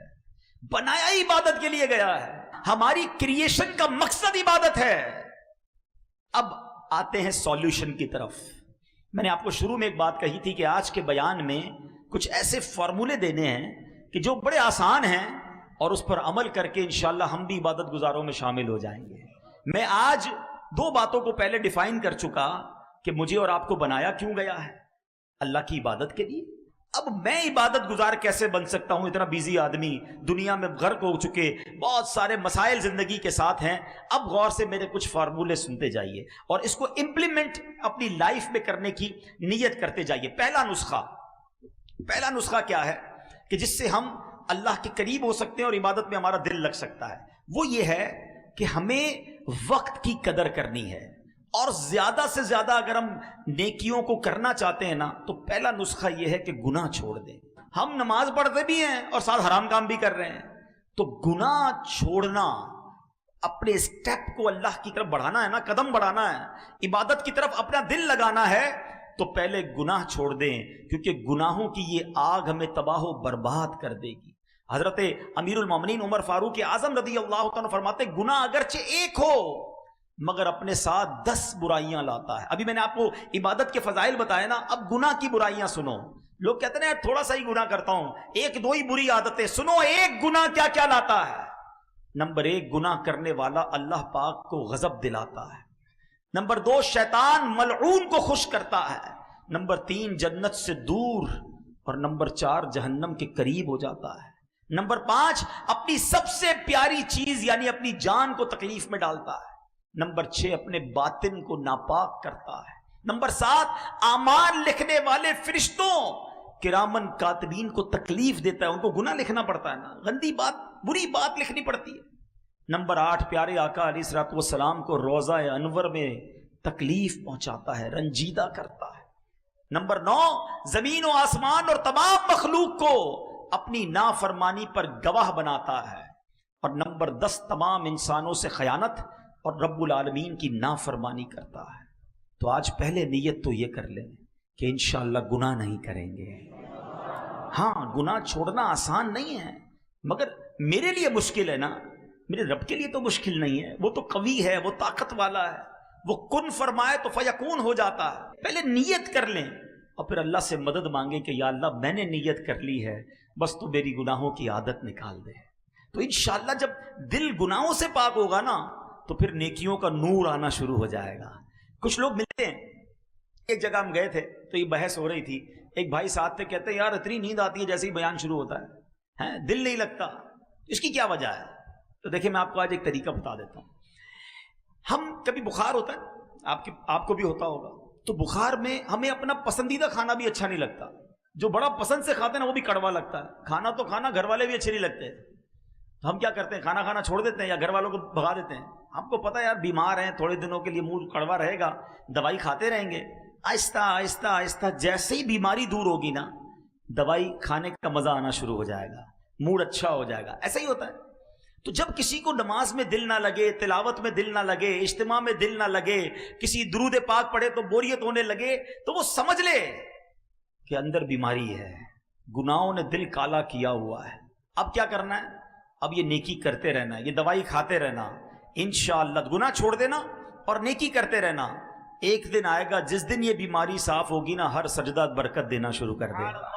بنایا ہی عبادت کے لیے گیا ہے، ہماری کریشن کا مقصد عبادت ہے۔ اب آتے ہیں سولوشن کی طرف۔ میں نے آپ کو شروع میں ایک بات کہی تھی کہ آج کے بیان میں کچھ ایسے فارمولے دینے ہیں کہ جو بڑے آسان ہیں اور اس پر عمل کر کے انشاءاللہ ہم بھی عبادت گزاروں میں شامل ہو جائیں گے۔ میں آج دو باتوں کو پہلے ڈیفائن کر چکا کہ مجھے اور آپ کو بنایا کیوں گیا ہے، اللہ کی عبادت کے لیے۔ اب میں عبادت گزار کیسے بن سکتا ہوں؟ اتنا بیزی آدمی، دنیا میں غرق ہو چکے، بہت سارے مسائل زندگی کے ساتھ ہیں۔ اب غور سے میرے کچھ فارمولے سنتے جائیے اور اس کو امپلیمنٹ اپنی لائف میں کرنے کی نیت کرتے جائیے۔ پہلا نسخہ کیا ہے کہ جس سے ہم اللہ کے قریب ہو سکتے ہیں اور عبادت میں ہمارا دل لگ سکتا ہے؟ وہ یہ ہے کہ ہمیں وقت کی قدر کرنی ہے، اور زیادہ سے زیادہ اگر ہم نیکیوں کو کرنا چاہتے ہیں نا تو پہلا نسخہ یہ ہے کہ گناہ چھوڑ دیں۔ ہم نماز پڑھتے بھی ہیں اور ساتھ حرام کام بھی کر رہے ہیں، تو گناہ چھوڑنا، اپنے اسٹیپ کو اللہ کی طرف بڑھانا ہے نا، قدم بڑھانا ہے، عبادت کی طرف اپنا دل لگانا ہے، تو پہلے گناہ چھوڑ دیں، کیونکہ گناہوں کی یہ آگ ہمیں تباہ و برباد کر دے گی۔ حضرت امیر المومنین عمر فاروق اعظم رضی اللہ تعالیٰ فرماتے گناہ اگرچہ ایک ہو مگر اپنے ساتھ 10 برائیاں لاتا ہے۔ ابھی میں نے آپ کو عبادت کے فضائل بتائے نا، اب گناہ کی برائیاں سنو۔ لوگ کہتے ہیں یار تھوڑا سا ہی گناہ کرتا ہوں، ایک دو ہی بری عادتیں، سنو ایک گناہ کیا کیا لاتا ہے۔ نمبر 1، گناہ کرنے والا اللہ پاک کو غضب دلاتا ہے۔ نمبر 2، شیطان ملعون کو خوش کرتا ہے۔ نمبر 3، جنت سے دور، اور نمبر 4، جہنم کے قریب ہو جاتا ہے۔ نمبر 5، اپنی سب سے پیاری چیز یعنی اپنی جان کو تکلیف میں ڈالتا ہے۔ نمبر 6، اپنے باطن کو ناپاک کرتا ہے۔ نمبر 7، اعمال لکھنے والے فرشتوں کرامن کاتبین کو تکلیف دیتا ہے، ان کو گناہ لکھنا پڑتا ہے نا، گندی بات، بری بات لکھنی پڑتی ہے۔ نمبر 8، پیارے آقا علیہ الصلوۃ والسلام کو روضہ انور میں تکلیف پہنچاتا ہے، رنجیدہ کرتا ہے۔ نمبر 9، زمین و آسمان اور تمام مخلوق کو اپنی نافرمانی پر گواہ بناتا ہے۔ اور نمبر 10، تمام انسانوں سے خیانت اور رب العالمین کی نافرمانی کرتا ہے۔ تو آج پہلے نیت تو یہ کر لیں کہ انشاءاللہ گناہ نہیں کریں گے۔ ہاں، گناہ چھوڑنا آسان نہیں ہے، مگر میرے لیے مشکل ہے نا، میرے رب کے لیے تو مشکل نہیں ہے، وہ تو قوی ہے، وہ طاقت والا ہے، وہ کن فرمائے تو فیکون ہو جاتا ہے۔ پہلے نیت کر لیں اور پھر اللہ سے مدد مانگیں کہ یا اللہ میں نے نیت کر لی ہے، بس تو میری گناہوں کی عادت نکال دے۔ تو انشاءاللہ جب دل گناہوں سے پاک ہوگا نا تو پھر نیکیوں کا نور آنا شروع ہو جائے گا۔ کچھ لوگ ملتے ہیں، ایک جگہ ہم گئے تھے تو یہ بحث ہو رہی تھی، ایک بھائی ساتھ تھے، کہتے ہیں یار اتنی نیند آتی ہے جیسے ہی بیان شروع ہوتا ہے، دل نہیں لگتا، اس کی کیا وجہ ہے؟ تو دیکھیں میں آپ کو آج ایک طریقہ بتا دیتا ہوں۔ ہم کبھی بخار ہوتا ہے، آپ کو بھی ہوتا ہوگا، تو بخار میں ہمیں اپنا پسندیدہ کھانا بھی اچھا نہیں لگتا، جو بڑا پسند سے کھاتے ہیں نا وہ بھی کڑوا لگتا ہے، کھانا تو کھانا، گھر والے بھی اچھے نہیں لگتے، تو ہم کیا کرتے ہیں، کھانا کھانا چھوڑ دیتے ہیں یا گھر والوں کو بھگا دیتے ہیں۔ ہم کو پتہ ہے یار بیمار ہیں، تھوڑے دنوں کے لیے منہ کڑوا رہے گا، دوائی کھاتے رہیں گے، آہستہ آہستہ آہستہ جیسے ہی بیماری دور ہوگی نا، دوائی کھانے کا مزہ آنا شروع ہو جائے گا، موڈ اچھا ہو جائے گا۔ ایسا ہی ہوتا ہے۔ تو جب کسی کو نماز میں دل نہ لگے، تلاوت میں دل نہ لگے، اجتماع میں دل نہ لگے، کسی درود پاک پڑھے تو بوریت ہونے لگے، تو وہ سمجھ لے کہ اندر بیماری ہے، گناہوں نے دل کالا کیا ہوا ہے۔ اب کیا کرنا ہے؟ اب یہ نیکی کرتے رہنا ہے، یہ دوائی کھاتے رہنا، انشاءاللہ گناہ چھوڑ دینا اور نیکی کرتے رہنا۔ ایک دن آئے گا جس دن یہ بیماری صاف ہوگی نا، ہر سجدہ برکت دینا شروع کر دے گا۔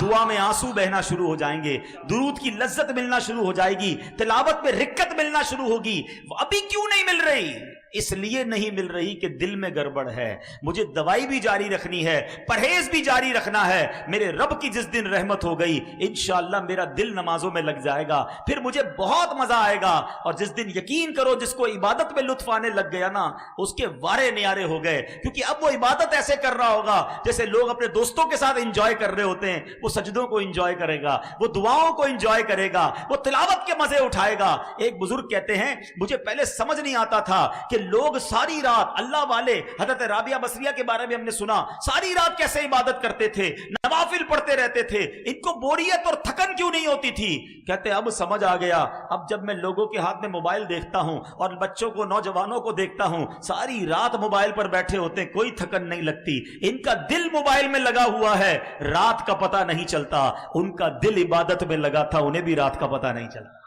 دعا میں آنسو بہنا شروع ہو جائیں گے، درود کی لذت ملنا شروع ہو جائے گی، تلاوت میں رکت ملنا شروع ہوگی۔ ابھی کیوں نہیں مل رہی؟ اس لیے نہیں مل رہی کہ دل میں گڑبڑ ہے، مجھے دوائی بھی جاری رکھنی ہے، پرہیز بھی جاری رکھنا ہے۔ میرے رب کی جس دن رحمت ہو گئی انشاءاللہ میرا دل نمازوں میں لگ جائے گا، پھر مجھے بہت مزہ آئے گا۔ اور جس دن یقین کرو جس کو عبادت میں لطف آنے لگ گیا نا، اس کے وارے نیارے ہو گئے، کیونکہ اب وہ عبادت ایسے کر رہا ہوگا جیسے لوگ اپنے دوستوں کے ساتھ انجوائے کر رہے ہوتے ہیں۔ وہ سجدوں کو انجوائے کرے گا، وہ دعاؤں کو انجوائے کرے گا، وہ تلاوت کے مزے اٹھائے گا۔ ایک بزرگ کہتے ہیں مجھے پہلے سمجھ نہیں آتا تھا کہ لوگ ساری رات، اللہ والے حضرت رابعہ بصریہ کے بارے میں ہم نے سنا، ساری رات کیسے عبادت کرتے تھے، نوافل پڑھتے رہتے تھے، ان کو بوریت اور تھکن کیوں نہیں ہوتی تھی؟ کہتے اب سمجھ آ گیا، اب جب میں لوگوں کے ہاتھ میں موبائل دیکھتا ہوں اور بچوں کو، نوجوانوں کو دیکھتا ہوں ساری رات موبائل پر بیٹھے ہوتے ہیں، کوئی تھکن نہیں لگتی، ان کا دل موبائل میں لگا ہوا ہے، رات کا پتہ نہیں چلتا۔ ان کا دل عبادت میں لگا تھا، انہیں بھی رات کا پتہ نہیں چلا۔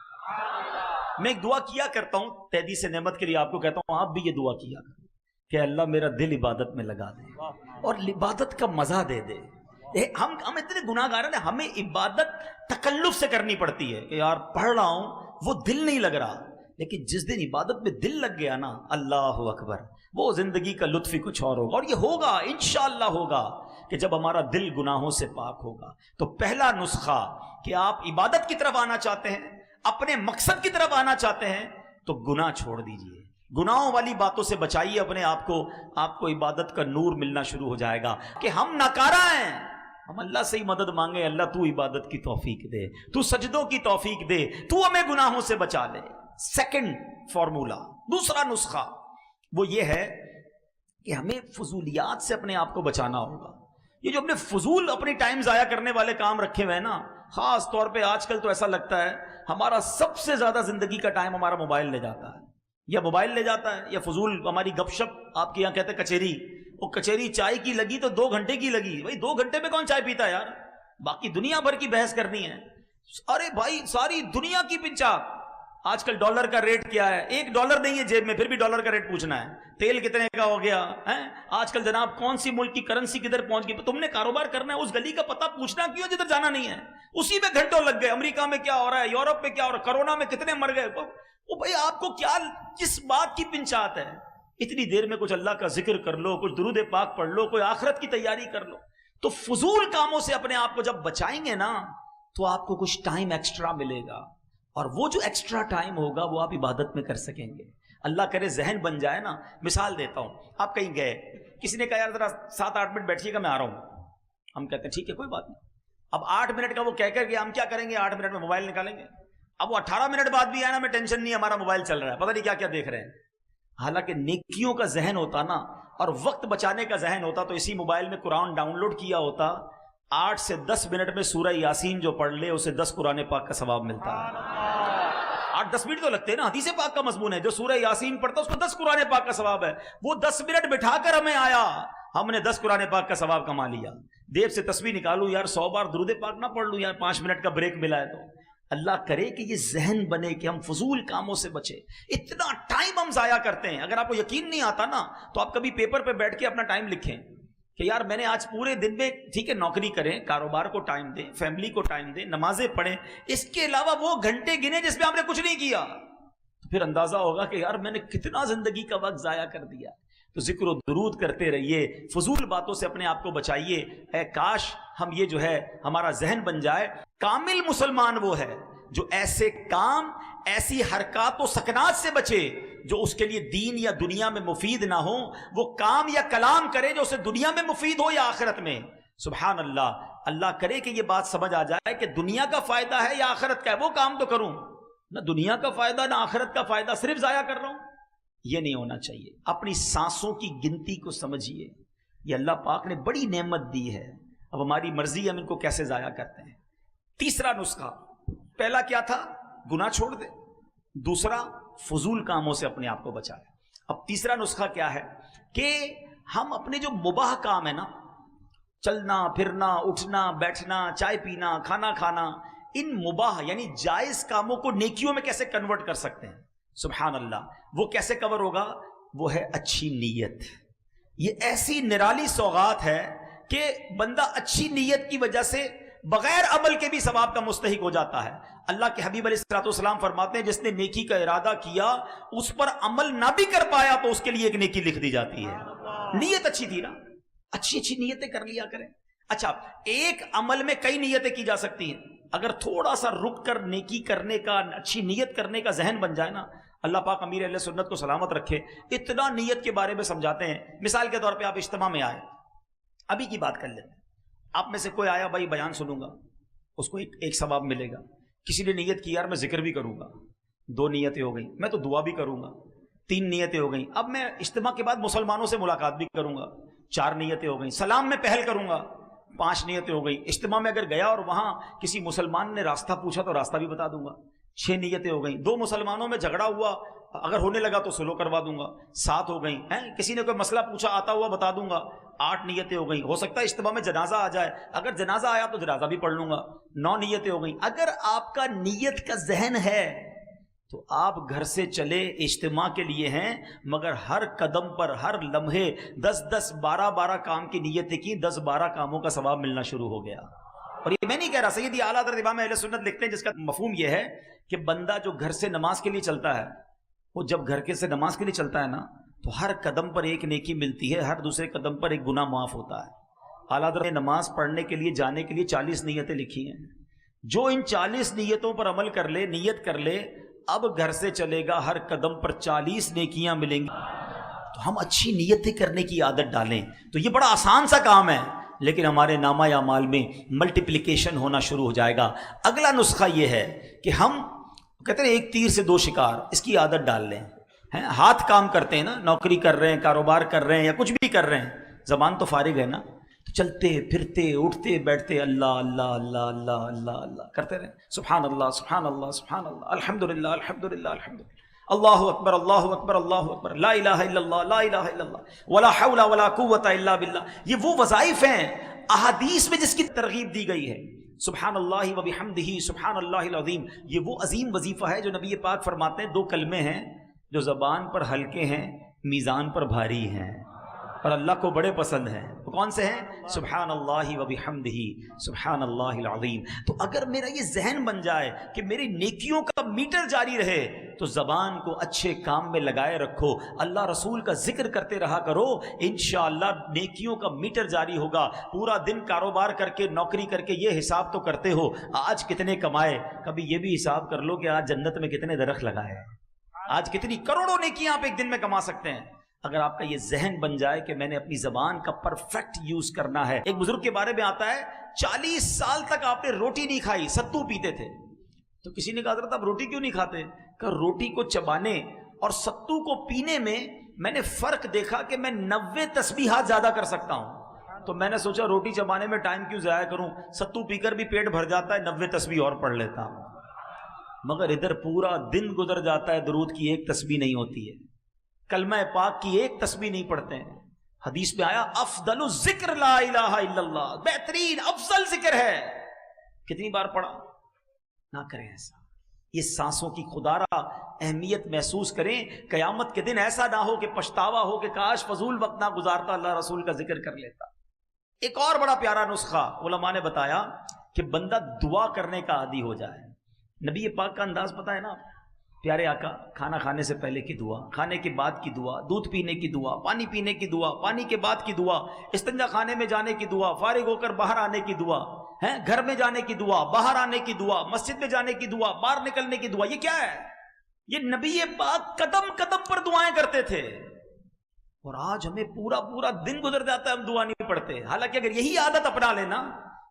میں ایک دعا کیا کرتا ہوں تحدیث نعمت کے لیے، آپ کو کہتا ہوں آپ بھی یہ دعا کیا کریں کہ اللہ میرا دل عبادت میں لگا دے اور عبادت کا مزہ دے دے۔ ہم اتنے گناہ گار ہیں، ہمیں عبادت تکلف سے کرنی پڑتی ہے کہ یار پڑھ رہا ہوں وہ دل نہیں لگ رہا، لیکن جس دن عبادت میں دل لگ گیا نا، اللہ اکبر، وہ زندگی کا لطف ہی کچھ اور ہوگا۔ اور یہ ہوگا انشاءاللہ ہوگا کہ جب ہمارا دل گناہوں سے پاک ہوگا۔ تو پہلا نسخہ کہ آپ عبادت کی طرف آنا چاہتے ہیں، اپنے مقصد کی طرف آنا چاہتے ہیں، تو گناہ چھوڑ دیجئے، گناہوں والی باتوں سے بچائیے اپنے آپ کو، آپ کو عبادت کا نور ملنا شروع ہو جائے گا کہ ہم ناکارہ ہیں۔ ہم اللہ سے ہی مدد مانگے، اللہ تو عبادت کی توفیق دے، تو سجدوں کی توفیق دے، تو ہمیں گناہوں سے بچا لے۔ سیکنڈ فارمولا، دوسرا نسخہ وہ یہ ہے کہ ہمیں فضولیات سے اپنے آپ کو بچانا ہوگا۔ یہ جو اپنے فضول اپنی ٹائم ضائع کرنے والے کام رکھے ہوئے ہیں نا، خاص طور پہ آج کل تو ایسا لگتا ہے ہمارا سب سے زیادہ زندگی کا ٹائم ہمارا موبائل لے جاتا ہے، یا موبائل لے جاتا ہے، یا فضول ہماری گپ شپ، آپ کے یہاں کہتے ہیں کچہری، وہ کچہری چائے کی لگی تو 2 گھنٹے کی لگی، بھائی 2 گھنٹے میں کون چائے پیتا ہے یار، باقی دنیا بھر کی بحث کرنی ہے۔ ارے بھائی ساری دنیا کی پنچاک، آج کل ڈالر کا ریٹ کیا ہے، $1 نہیں ہے جیب میں پھر بھی ڈالر کا ریٹ پوچھنا ہے، تیل کتنے کا ہو گیا ہے، آج کل جناب کون سی ملک کی کرنسی کدھر پہنچ گئی، تم نے کاروبار کرنا ہے اس گلی کا پتہ پوچھنا کیوں جدھر جانا نہیں ہے، اسی میں گھنٹوں لگ گئے، امریکہ میں کیا ہو رہا ہے، یورپ میں کیا ہو رہا ہے، کرونا میں کتنے مر گئے، وہ بھائی آپ کو کیا کس بات کی پنچات ہے؟ اتنی دیر میں کچھ اللہ کا ذکر کر لو، کچھ درود پاک پڑھ لو، کوئی آخرت کی تیاری کر لو۔ تو فضول کاموں سے اپنے آپ کو جب بچائیں گے نا تو آپ کو کچھ ٹائم ایکسٹرا ملے گا، اور وہ جو ایکسٹرا ٹائم ہوگا وہ آپ عبادت میں کر سکیں گے۔ اللہ کرے ذہن بن جائے نا۔ مثال دیتا ہوں، آپ کہیں گئے، کسی نے کہا یار ذرا 7-8 منٹ بیٹھیے گا میں آ رہا ہوں، ہم کہتے ہیں ٹھیک ہے کوئی بات نہیں۔ اب 8 منٹ کا وہ کہہ کر گیا، ہم کیا کریں گے 8 منٹ میں موبائل نکالیں گے۔ اب وہ 18 منٹ بعد بھی آیا نا، میں ٹینشن نہیں، ہمارا موبائل چل رہا ہے، پتہ نہیں کیا کیا دیکھ رہے ہیں۔ حالانکہ نیکیوں کا ذہن ہوتا نا اور وقت بچانے کا ذہن ہوتا تو اسی موبائل میں قرآن ڈاؤن لوڈ کیا ہوتا، 8 سے 10 منٹ میں سورہ یاسین جو پڑھ لے اسے 10 قرآن پاک کا ثواب ملتا ہے۔ 8-10 منٹ تو لگتے ہیں نا، حدیث پاک کا مضمون ہے، جو سورہ یاسین پڑھتا اس کو 10 قرآن پاک کا ثواب ہے۔ وہ 10 منٹ بٹھا کر ہمیں آیا، ہم نے 10 قرآن پاک کا ثواب کما لیا۔ دیر سے تسبیح نکالوں یار، 100 بار درود پاک نہ پڑھ لوں یار، 5 منٹ کا بریک ملا ہے تو۔ اللہ کرے کہ یہ ذہن بنے کہ ہم فضول کاموں سے بچے۔ اتنا ٹائم ہم ضائع کرتے ہیں، اگر آپ کو یقین نہیں آتا نا تو آپ کبھی پیپر پہ بیٹھ کے اپنا ٹائم لکھیں کہ یار میں نے آج پورے دن میں، ٹھیک ہے نوکری کریں، کاروبار کو ٹائم دیں، فیملی کو ٹائم دیں، نمازیں پڑھیں، اس کے علاوہ وہ گھنٹے گنے جس میں آپ نے کچھ نہیں کیا، تو پھر اندازہ ہوگا کہ یار میں نے کتنا زندگی کا وقت ضائع کر دیا۔ تو ذکر و درود کرتے رہیے، فضول باتوں سے اپنے آپ کو بچائیے۔ اے کاش ہم یہ جو ہے ہمارا ذہن بن جائے۔ کامل مسلمان وہ ہے جو ایسے کام، ایسی حرکات و سکنات سے بچے جو اس کے لیے دین یا دنیا میں مفید نہ ہو، وہ کام یا کلام کرے جو اسے دنیا میں مفید ہو یا آخرت میں۔ سبحان اللہ، اللہ کرے کہ یہ بات سمجھ آ جائے کہ دنیا کا فائدہ ہے یا آخرت کا ہے، وہ کام تو کروں، نہ دنیا کا فائدہ نہ آخرت کا فائدہ، صرف ضائع کر رہا ہوں، یہ نہیں ہونا چاہیے۔ اپنی سانسوں کی گنتی کو سمجھیے، یہ اللہ پاک نے بڑی نعمت دی ہے، اب ہماری مرضی ہم ان کو کیسے ضائع کرتے ہیں۔ تیسرا نسخہ، پہلا کیا تھا؟ گناہ چھوڑ دے، دوسرا فضول کاموں سے اپنے آپ کو بچائے۔ اب تیسرا نسخہ کیا ہے کہ ہم اپنے جو مباح کام ہے نا، چلنا پھرنا، اٹھنا بیٹھنا، چائے پینا، کھانا کھانا، ان مباح یعنی جائز کاموں کو نیکیوں میں کیسے کنورٹ کر سکتے ہیں۔ سبحان اللہ، وہ کیسے کور ہوگا؟ وہ ہے اچھی نیت۔ یہ ایسی نرالی سوغات ہے کہ بندہ اچھی نیت کی وجہ سے بغیر عمل کے بھی ثواب کا مستحق ہو جاتا ہے. اللہ کے حبیب علیہ الصلوۃ والسلام فرماتے ہیں جس نے نیکی کا ارادہ کیا اس پر عمل نہ بھی کر پایا تو اس کے لیے ایک نیکی لکھ دی جاتی ہے. نیت اچھی تھی نا, اچھی اچھی نیتیں کر لیا کریں. اچھا, ایک عمل میں کئی نیتیں کی جا سکتی ہیں. اگر تھوڑا سا رک کر نیکی کرنے کا, اچھی نیت کرنے کا ذہن بن جائے نا, اللہ پاک امیر اہل سنت کو سلامت رکھے, اتنا نیت کے بارے میں سمجھاتے ہیں. مثال کے طور پہ آپ اجتماع میں آئے, ابھی کی بات کر لیتے ہیں, آپ میں سے کوئی آیا بھائی بیان سنوں گا, اس کو ایک ثواب ملے گا. کسی نے نیت کی یار میں ذکر بھی کروں گا, 2 نیتیں ہو گئیں. میں تو دعا بھی کروں گا, 3 نیتیں ہو گئیں. اب میں اجتماع کے بعد مسلمانوں سے ملاقات بھی کروں گا, 4 نیتیں ہو گئیں. سلام میں پہل کروں گا, 5 نیتیں ہو گئیں. اجتماع میں اگر گیا اور وہاں کسی مسلمان نے راستہ پوچھا تو راستہ بھی بتا دوں گا, 6 نیتیں ہو گئیں. 2 مسلمانوں میں جھگڑا ہوا, اگر ہونے لگا تو سلو کروا دوں گا, 7 ہو گئیں. کسی نے کوئی مسئلہ پوچھا آتا ہوا بتا دوں گا, 8 نیتیں ہو گئیں. ہو سکتا ہے اجتماع میں جنازہ آ جائے, اگر جنازہ آیا تو جنازہ بھی پڑھ لوں گا, 9 نیتیں ہو گئیں. اگر آپ کا نیت کا ذہن ہے تو آپ گھر سے چلے اجتماع کے لیے ہیں, مگر ہر قدم پر ہر لمحے 10 12 کام کی نیتیں کی, 10 12 کاموں کا ثواب ملنا شروع ہو گیا. اور یہ میں نہیں کہہ رہا, سیدی اعلیٰ حضرت امام اہل سنت لکھتے ہیں جس کا مفہوم یہ ہے کہ بندہ جو گھر سے نماز کے لیے چلتا ہے, وہ جب گھر کے سے نماز کے لیے چلتا ہے نا تو ہر قدم پر ایک نیکی ملتی ہے, ہر دوسرے قدم پر ایک گناہ معاف ہوتا ہے. اعلیٰ حضرت نے نماز پڑھنے کے لیے جانے کے لیے 40 نیتیں لکھی ہیں. جو ان 40 نیتوں پر عمل کر لے, نیت کر لے, اب گھر سے چلے گا ہر قدم پر 40 نیکیاں ملیں گی. تو ہم اچھی نیتیں کرنے کی عادت ڈالیں تو یہ بڑا آسان سا کام ہے, لیکن ہمارے نامہ یا مال میں ملٹیپلیکیشن ہونا شروع ہو جائے گا. اگلا نسخہ یہ ہے کہ ہم کہتے ہیں ایک تیر سے 2 شکار, اس کی عادت ڈال لیں. ہاتھ کام کرتے ہیں نا, نوکری کر رہے ہیں, کاروبار کر رہے ہیں یا کچھ بھی کر رہے ہیں, زبان تو فارغ ہے نا, تو چلتے پھرتے اٹھتے بیٹھتے اللہ اللہ اللہ اللہ اللہ اللہ کرتے رہیں. سبحان اللہ سبحان اللہ سبحان اللہ, الحمدللہ الحمدللہ الحمدللہ, اللہ اکبر اللہ اکبر اللہ اکبر, لا الہ الا اللہ لا الہ الا اللہ, ولا حول ولا قوت الا باللہ. یہ وہ وظائف ہیں احادیث میں جس کی ترغیب دی گئی ہے. سبحان اللہ و بحمدہ سبحان اللہ العظیم, یہ وہ عظیم وظیفہ ہے جو نبی پاک فرماتے ہیں 2 کلمے ہیں جو زبان پر ہلکے ہیں, میزان پر بھاری ہیں, اور اللہ کو بڑے پسند ہیں. وہ کون سے ہیں؟ سبحان اللہ و بحمدہ سبحان اللہ العظیم. تو اگر میرا یہ ذہن بن جائے کہ میری نیکیوں کا میٹر جاری رہے تو زبان کو اچھے کام میں لگائے رکھو, اللہ رسول کا ذکر کرتے رہا کرو, انشاءاللہ نیکیوں کا میٹر جاری ہوگا. پورا دن کاروبار کر کے, نوکری کر کے یہ حساب تو کرتے ہو آج کتنے کمائے, کبھی یہ بھی حساب کر لو کہ آج جنت میں کتنے درخت لگائے, آج کتنی کروڑوں نیکیاں آپ ایک دن میں کما سکتے ہیں. اگر آپ کا یہ ذہن بن جائے کہ میں نے اپنی زبان کا پرفیکٹ یوز کرنا ہے. ایک بزرگ کے بارے میں آتا ہے 40 سال تک آپ نے روٹی نہیں کھائی, ستو پیتے تھے. تو کسی نے کہا حضرت آپ روٹی کیوں نہیں کھاتے؟ کہ روٹی کو چبانے اور ستو کو پینے میں نے فرق دیکھا کہ میں 90 تسبیحات زیادہ کر سکتا ہوں. تو میں نے سوچا روٹی چبانے میں ٹائم کیوں ضائع کروں, ستو پی کر بھی پیٹ بھر جاتا ہے, 90 تسبیح اور پڑھ لیتا ہوں. مگر ادھر پورا دن گزر جاتا ہے, درود کی ایک تسبیح نہیں ہوتی ہے, کلمہ پاک کی ایک تسبیح نہیں پڑھتے ہیں. حدیث میں آیا افضل الذکر لا الہ الا اللہ, بہترین افضل ذکر ہے. کتنی بار پڑھا؟ نہ کریں ایسا. یہ سانسوں کی خدارا اہمیت محسوس کریں. قیامت کے دن ایسا نہ ہو کہ پچھتاوا ہو کہ کاش فضول وقت نہ گزارتا, اللہ رسول کا ذکر کر لیتا. ایک اور بڑا پیارا نسخہ علماء نے بتایا کہ بندہ دعا کرنے کا عادی ہو جائے. نبی پاک کا انداز پتہ ہے نا, پیارے آقا کھانا کھانے سے پہلے کی دعا, کھانے کے بعد کی دعا, دودھ پینے کی دعا, پانی پینے کی دعا, پانی کے بعد کی دعا, استنجا خانے میں جانے کی دعا, فارغ ہو کر باہر آنے کی دعا, گھر میں جانے کی دعا, باہر آنے کی دعا, مسجد میں جانے کی دعا, باہر نکلنے کی دعا. یہ کیا ہے؟ یہ نبی پاک قدم قدم پر دعائیں کرتے تھے. اور آج ہمیں پورا دن گزر جاتا ہے, ہم دعا نہیں پڑھتے. حالانکہ اگر یہی عادت اپنا لینا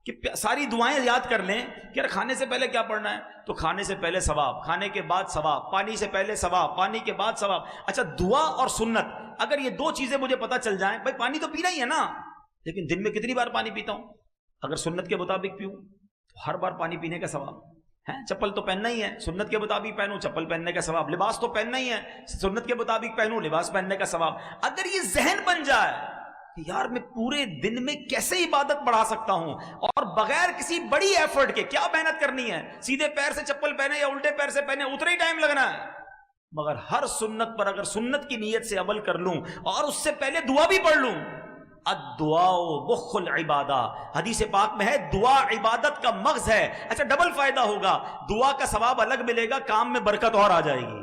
کہ ساری دعائیں یاد کر لیں کہ کھانے سے پہلے کیا پڑھنا ہے, تو کھانے سے پہلے ثواب, کھانے کے بعد ثواب, پانی سے پہلے ثواب, پانی کے بعد ثواب. اچھا دعا اور سنت, اگر یہ 2 چیزیں مجھے پتہ چل جائیں, بھائی پانی تو پینا ہی ہے نا, لیکن دن میں کتنی بار پانی پیتا ہوں؟ اگر سنت کے مطابق پیوں تو ہر بار پانی پینے کا ثواب ہے. چپل تو پہننا ہی ہے, سنت کے مطابق پہنوں, چپل پہننے کا ثواب. لباس تو پہننا ہی ہے, سنت کے مطابق پہنوں, لباس پہننے کا ثواب. اگر یہ ذہن بن جائے کہ یار میں پورے دن میں کیسے عبادت بڑھا سکتا ہوں اور بغیر کسی بڑی ایفرٹ کے, کیا محنت کرنی ہے, سیدھے پیر سے چپل پہنے یا الٹے پیر سے پہنے, اتنا ہی ٹائم لگنا ہے. مگر ہر سنت پر اگر سنت کی نیت سے عمل کر لوں اور اس سے پہلے دعا بھی پڑھ لوں الدعاء مخ العبادہ، حدیث پاک میں ہے دعا عبادت کا مغز ہے۔ اچھا ڈبل فائدہ ہوگا، دعا کا ثواب الگ ملے گا، کام میں برکت اور آ جائے گی۔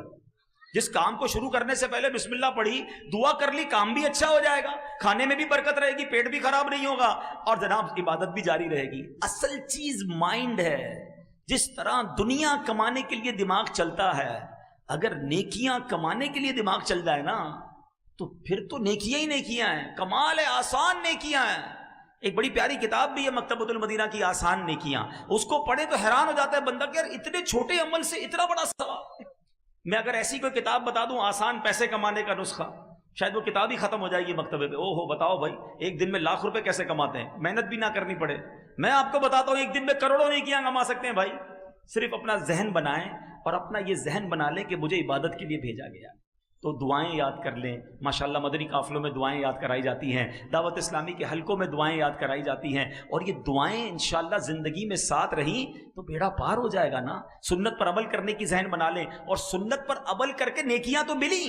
جس کام کو شروع کرنے سے پہلے بسم اللہ پڑھی، دعا کر لی، کام بھی اچھا ہو جائے گا، کھانے میں بھی برکت رہے گی، پیٹ بھی خراب نہیں ہوگا، اور جناب عبادت بھی جاری رہے گی۔ اصل چیز مائنڈ ہے۔ جس طرح دنیا کمانے کے لیے دماغ چلتا ہے، اگر نیکیاں کمانے کے لیے دماغ چل جائے نا تو پھر تو نیکیاں ہی نیکیاں ہیں، کمال ہے، آسان نیکیاں ہیں۔ ایک بڑی پیاری کتاب بھی ہے مکتبۃ المدینہ کی، آسان نیکیاں، اس کو پڑھے تو حیران ہو جاتا ہے بندہ کہ یار اتنے چھوٹے عمل سے اتنا بڑا ثواب۔ میں اگر ایسی کوئی کتاب بتا دوں آسان پیسے کمانے کا نسخہ، شاید وہ کتاب ہی ختم ہو جائے گی مکتبے پہ۔ او ہو بتاؤ بھائی، ایک دن میں لاکھ روپے کیسے کماتے ہیں، محنت بھی نہ کرنی پڑے۔ میں آپ کو بتاتا ہوں ایک دن میں کروڑوں نیکیاں کما سکتے ہیں بھائی۔ صرف اپنا ذہن بنائیں اور اپنا یہ ذہن بنا لیں کہ مجھے عبادت کے لیے بھیجا گیا، تو دعائیں یاد کر لیں۔ ماشاءاللہ مدنی قافلوں میں دعائیں یاد کرائی جاتی ہیں، دعوت اسلامی کے حلقوں میں دعائیں یاد کرائی جاتی ہیں، اور یہ دعائیں انشاءاللہ زندگی میں ساتھ رہیں تو بیڑا پار ہو جائے گا نا۔ سنت پر عمل کرنے کی ذہن بنا لیں، اور سنت پر عمل کر کے نیکیاں تو ملی،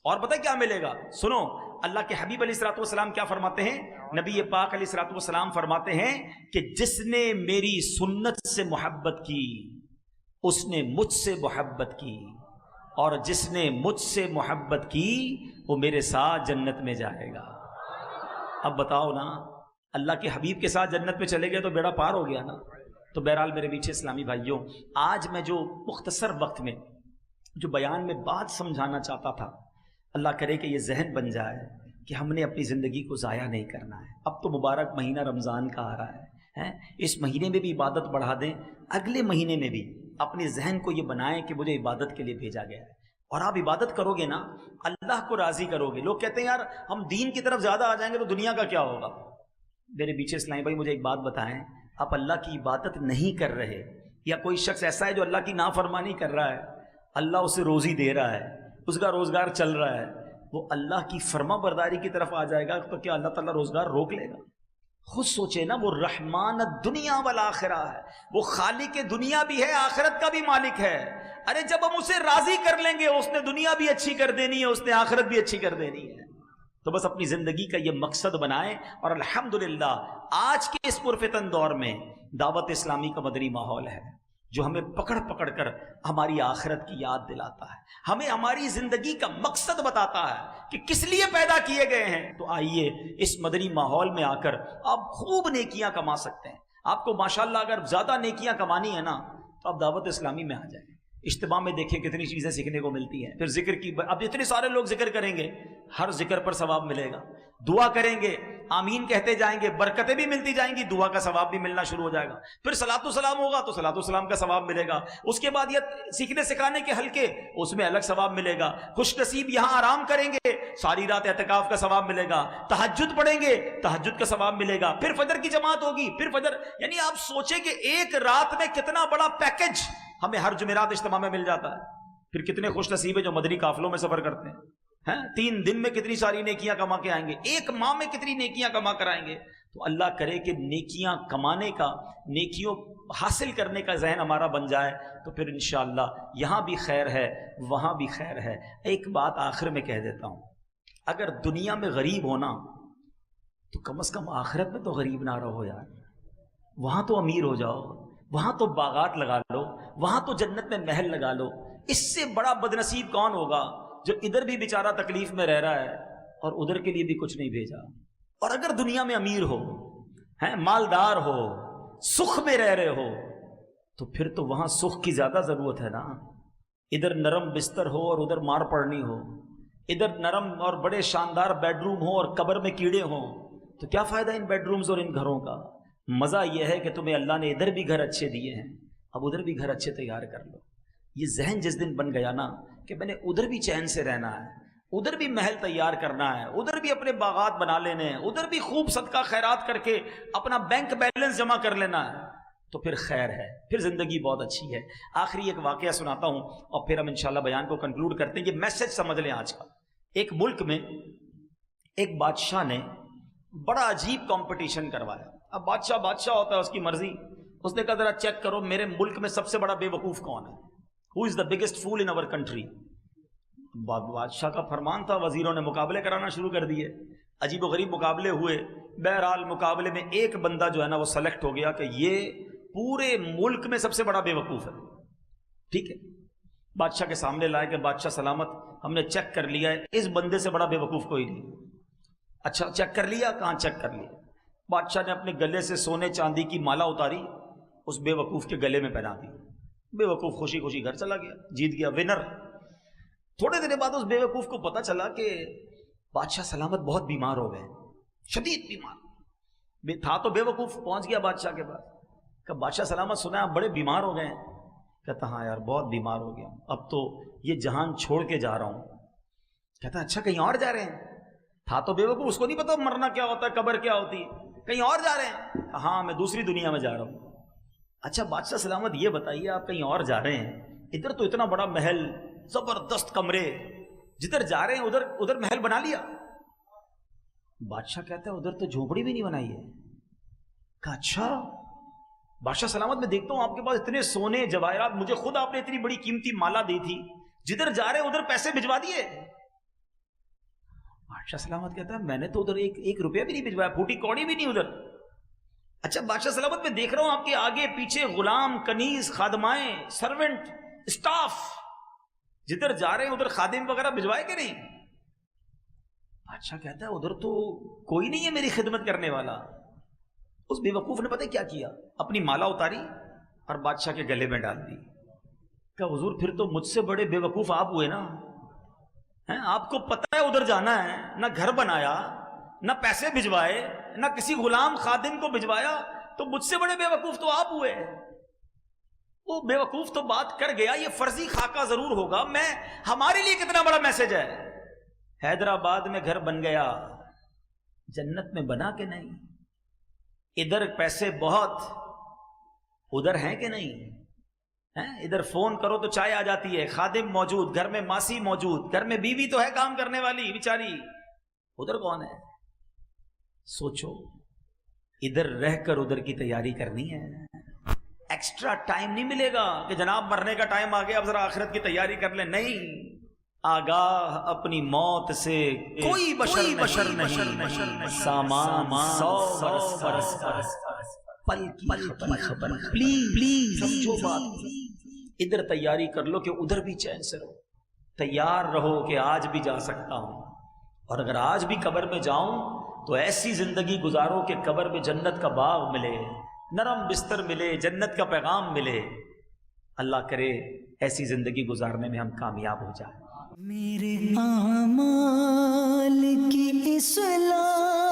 اور پتہ کیا ملے گا؟ سنو، اللہ کے حبیب علیہ الصلوۃ والسلام کیا فرماتے ہیں؟ نبی پاک علیہ الصلوۃ والسلام فرماتے ہیں کہ جس نے میری سنت سے محبت کی اس نے مجھ سے محبت کی، اور جس نے مجھ سے محبت کی وہ میرے ساتھ جنت میں جائے گا۔ اب بتاؤ نا، اللہ کے حبیب کے ساتھ جنت میں چلے گئے تو بیڑا پار ہو گیا نا۔ تو بہرحال میرے میٹھے اسلامی بھائیوں، آج میں جو مختصر وقت میں جو بیان میں بات سمجھانا چاہتا تھا، اللہ کرے کہ یہ ذہن بن جائے کہ ہم نے اپنی زندگی کو ضائع نہیں کرنا ہے۔ اب تو مبارک مہینہ رمضان کا آ رہا ہے، اس مہینے میں بھی عبادت بڑھا دیں، اگلے مہینے میں بھی اپنے ذہن کو یہ بنائیں کہ مجھے عبادت کے لیے بھیجا گیا ہے، اور آپ عبادت کرو گے نا اللہ کو راضی کرو گے۔ لوگ کہتے ہیں یار ہم دین کی طرف زیادہ آ جائیں گے تو دنیا کا کیا ہوگا؟ میرے پیچھے اسلامی بھائی مجھے ایک بات بتائیں، آپ اللہ کی عبادت نہیں کر رہے، یا کوئی شخص ایسا ہے جو اللہ کی نافرمانی کر رہا ہے، اللہ اسے روزی دے رہا ہے، اس کا روزگار چل رہا ہے، وہ اللہ کی فرما برداری کی طرف آ جائے گا تو کیا اللہ تعالیٰ روزگار روک لے گا؟ خود سوچے نا، وہ رحمان الدنیا والآخرہ ہے، وہ خالق دنیا بھی ہے، آخرت کا بھی مالک ہے۔ ارے جب ہم اسے راضی کر لیں گے، اس نے دنیا بھی اچھی کر دینی ہے، اس نے آخرت بھی اچھی کر دینی ہے۔ تو بس اپنی زندگی کا یہ مقصد بنائیں، اور الحمدللہ آج کے اس پرفتن دور میں دعوت اسلامی کا مدنی ماحول ہے جو ہمیں پکڑ پکڑ کر ہماری آخرت کی یاد دلاتا ہے، ہمیں ہماری زندگی کا مقصد بتاتا ہے کہ کس لیے پیدا کیے گئے ہیں۔ تو آئیے اس مدنی ماحول میں آ کر آپ خوب نیکیاں کما سکتے ہیں۔ آپ کو ماشاءاللہ اگر زیادہ نیکیاں کمانی ہے نا تو آپ دعوت اسلامی میں آ جائیں۔ اجتماع میں دیکھیں کتنی چیزیں سیکھنے کو ملتی ہیں۔ پھر ذکر کی، اب اتنے سارے لوگ ذکر کریں گے، ہر ذکر پر ثواب ملے گا۔ دعا کریں گے، آمین کہتے جائیں گے، برکتیں بھی ملتی جائیں گی، دعا کا ثواب بھی ملنا شروع ہو جائے گا۔ پھر صلاۃ و سلام ہوگا تو صلاۃ و سلام کا ثواب ملے گا۔ اس کے بعد یہ سیکھنے سکھانے کے حلقے، اس میں الگ ثواب ملے گا۔ خوش نصیب یہاں آرام کریں گے، ساری رات اعتکاف کا ثواب ملے گا۔ تہجد پڑھیں گے، تہجد کا ثواب ملے گا۔ پھر فجر کی جماعت ہوگی، پھر فجر، یعنی آپ سوچیں کہ ایک رات میں کتنا بڑا پیکج ہمیں ہر جمعرات اجتماع میں مل جاتا ہے۔ پھر کتنے خوش نصیب ہیں جو مدنی قافلوں میں سفر کرتے ہیں، 3 دن میں کتنی ساری نیکیاں کما کے آئیں گے، 1 ماہ میں کتنی نیکیاں کما کر آئیں گے۔ تو اللہ کرے کہ نیکیاں کمانے کا، نیکیوں حاصل کرنے کا ذہن ہمارا بن جائے، تو پھر انشاءاللہ یہاں بھی خیر ہے، وہاں بھی خیر ہے۔ ایک بات آخر میں کہہ دیتا ہوں، اگر دنیا میں غریب ہونا تو کم از کم آخرت میں تو غریب نہ رہو یار۔ وہاں تو امیر ہو جاؤ، وہاں تو باغات لگا لو، وہاں تو جنت میں محل لگا لو۔ اس سے بڑا بدنصیب کون ہوگا جو ادھر بھی بیچارہ تکلیف میں رہ رہا ہے اور ادھر کے لیے بھی کچھ نہیں بھیجا۔ اور اگر دنیا میں امیر ہو، مالدار ہو، سکھ میں رہ رہے ہو، تو پھر تو وہاں سکھ کی زیادہ ضرورت ہے نا۔ ادھر نرم بستر ہو اور ادھر مار پڑنی ہو، ادھر نرم اور بڑے شاندار بیڈ روم ہو اور قبر میں کیڑے ہوں، تو کیا فائدہ ان بیڈ رومز اور ان گھروں کا؟ مزہ یہ ہے کہ تمہیں اللہ نے ادھر بھی گھر اچھے دیے ہیں، اب ادھر بھی گھر اچھے تیار کر لو۔ یہ ذہن جس دن بن گیا نا کہ میں نے ادھر بھی چین سے رہنا ہے، ادھر بھی محل تیار کرنا ہے، ادھر بھی اپنے باغات بنا لینے ہیں، ادھر بھی خوب صدقہ خیرات کر کے اپنا بینک بیلنس جمع کر لینا ہے، تو پھر خیر ہے، پھر زندگی بہت اچھی ہے۔ آخری ایک واقعہ سناتا ہوں اور پھر ہم انشاءاللہ بیان کو کنکلوڈ کرتے ہیں۔ یہ میسج سمجھ لیں آج کا۔ ایک ملک میں ایک بادشاہ نے بڑا عجیب کمپٹیشن کروایا۔ اب بادشاہ ہوتا ہے، اس کی مرضی۔ اس نے کہا ذرا چیک کرو میرے ملک میں سب سے بڑا بے وقوف کون ہے، ہو از دا بگیسٹ فول ان اور کنٹری۔ بادشاہ کا فرمان تھا، وزیروں نے مقابلے کرانا شروع کر دیے۔ عجیب و غریب مقابلے ہوئے، بہرحال مقابلے میں ایک بندہ جو ہے نا وہ سلیکٹ ہو گیا کہ یہ پورے ملک میں سب سے بڑا بے وقوف ہے. ٹھیک ہے، بادشاہ کے سامنے لائے کہ بادشاہ سلامت، ہم نے چیک کر لیا ہے، اس بندے سے بڑا بے وقوف کوئی نہیں. اچھا چیک کر لیا؟ کہاں چیک کر لیا؟ بادشاہ نے اپنے گلے سے سونے چاندی کی مالا اتاری، اس بے وقوف کے گلے میں پہنا دی. بے وقوف خوشی خوشی گھر چلا گیا، جیت گیا، ونر. تھوڑے دیر بعد اس بے وقوف کو پتا چلا کہ بادشاہ سلامت بہت بیمار ہو گئے، شدید بیمار تھا. تو بے وقوف پہنچ گیا بادشاہ کے پاس کہ بادشاہ سلامت سنا آپ بڑے بیمار ہو گئے ہیں. کہتا ہاں یار بہت بیمار ہو گیا، اب تو یہ جہان چھوڑ کے جا رہا ہوں. کہتا اچھا کہیں اور جا رہے ہیں؟ تھا تو بے وقوف، اس کو نہیں پتا مرنا کیا ہوتا ہے، قبر کیا ہوتی ہے. کہیں اور جا رہے ہیں؟ ہاں میں دوسری دنیا میں جا رہا ہوں. اچھا بادشاہ سلامت یہ بتائیے آپ کہیں اور جا رہے ہیں، ادھر تو اتنا بڑا محل، زبردست کمرے، جدھر جا رہے ہیں ادھر محل بنا لیا؟ بادشاہ کہتا ہے ادھر تو جھونپڑی بھی نہیں بنائی ہے. کہا اچھا. بادشاہ سلامت میں دیکھتا ہوں آپ کے پاس اتنے سونے جواہرات، مجھے خود آپ نے اتنی بڑی قیمتی مالا دی تھی، جدھر جا رہے ہیں ادھر پیسے بھجوا دیے؟ بادشاہ سلامت کہتا ہے میں نے تو ادھر ایک روپیہ بھی نہیں بھجوایا، پھوٹی کوڑی بھی نہیں ادھر. اچھا بادشاہ سلامت میں دیکھ رہا ہوں آپ کے آگے پیچھے غلام، کنیز، خادمائیں، سرونٹ، اسٹاف، جدھر جا رہے ہیں ادھر خادم وغیرہ بھجوائے کہ نہیں؟ بادشاہ کہتا ہے ادھر تو کوئی نہیں ہے میری خدمت کرنے والا. اس بے وقوف نے پتہ کیا کیا؟ اپنی مالا اتاری اور بادشاہ کے گلے میں ڈال دی. کہ حضور پھر تو مجھ سے بڑے بے وقوف آپ ہوئے نا. آپ کو پتہ ہے ادھر جانا ہے، نہ گھر بنایا، نہ پیسے بھجوائے، نہ کسی غلام خادم کو بھجوایا، تو مجھ سے بڑے بے وقوف تو آپ ہوئے. وہ بے وقوف تو بات کر گیا، یہ فرضی خاکہ ضرور ہوگا، میں ہمارے لیے کتنا بڑا میسج ہے. حیدرآباد میں گھر بن گیا، جنت میں بنا کہ نہیں؟ ادھر پیسے بہت، ادھر ہیں کہ نہیں؟ ادھر فون کرو تو چائے آ جاتی ہے، خادم موجود، گھر میں ماسی موجود، گھر میں بیوی تو ہے کام کرنے والی بیچاری، ادھر کون ہے؟ سوچو، ادھر رہ کر ادھر کی تیاری کرنی ہے. ایکسٹرا ٹائم نہیں ملے گا کہ جناب مرنے کا ٹائم آ گیا اب ذرا آخرت کی تیاری کر لیں. نہیں، آگاہ اپنی موت سے کوئی بشر نہیں، سامان 100 برس پل کی خبر. پلیز سمجھو بات، ادھر تیاری کر لو کہ ادھر بھی چین سے رہو. تیار رہو کہ آج بھی جا سکتا ہوں، اور اگر آج بھی قبر میں جاؤں تو ایسی زندگی گزارو کہ قبر میں جنت کا باغ ملے، نرم بستر ملے، جنت کا پیغام ملے. اللہ کرے ایسی زندگی گزارنے میں ہم کامیاب ہو جائیں. میرے اعمال کی اصلاح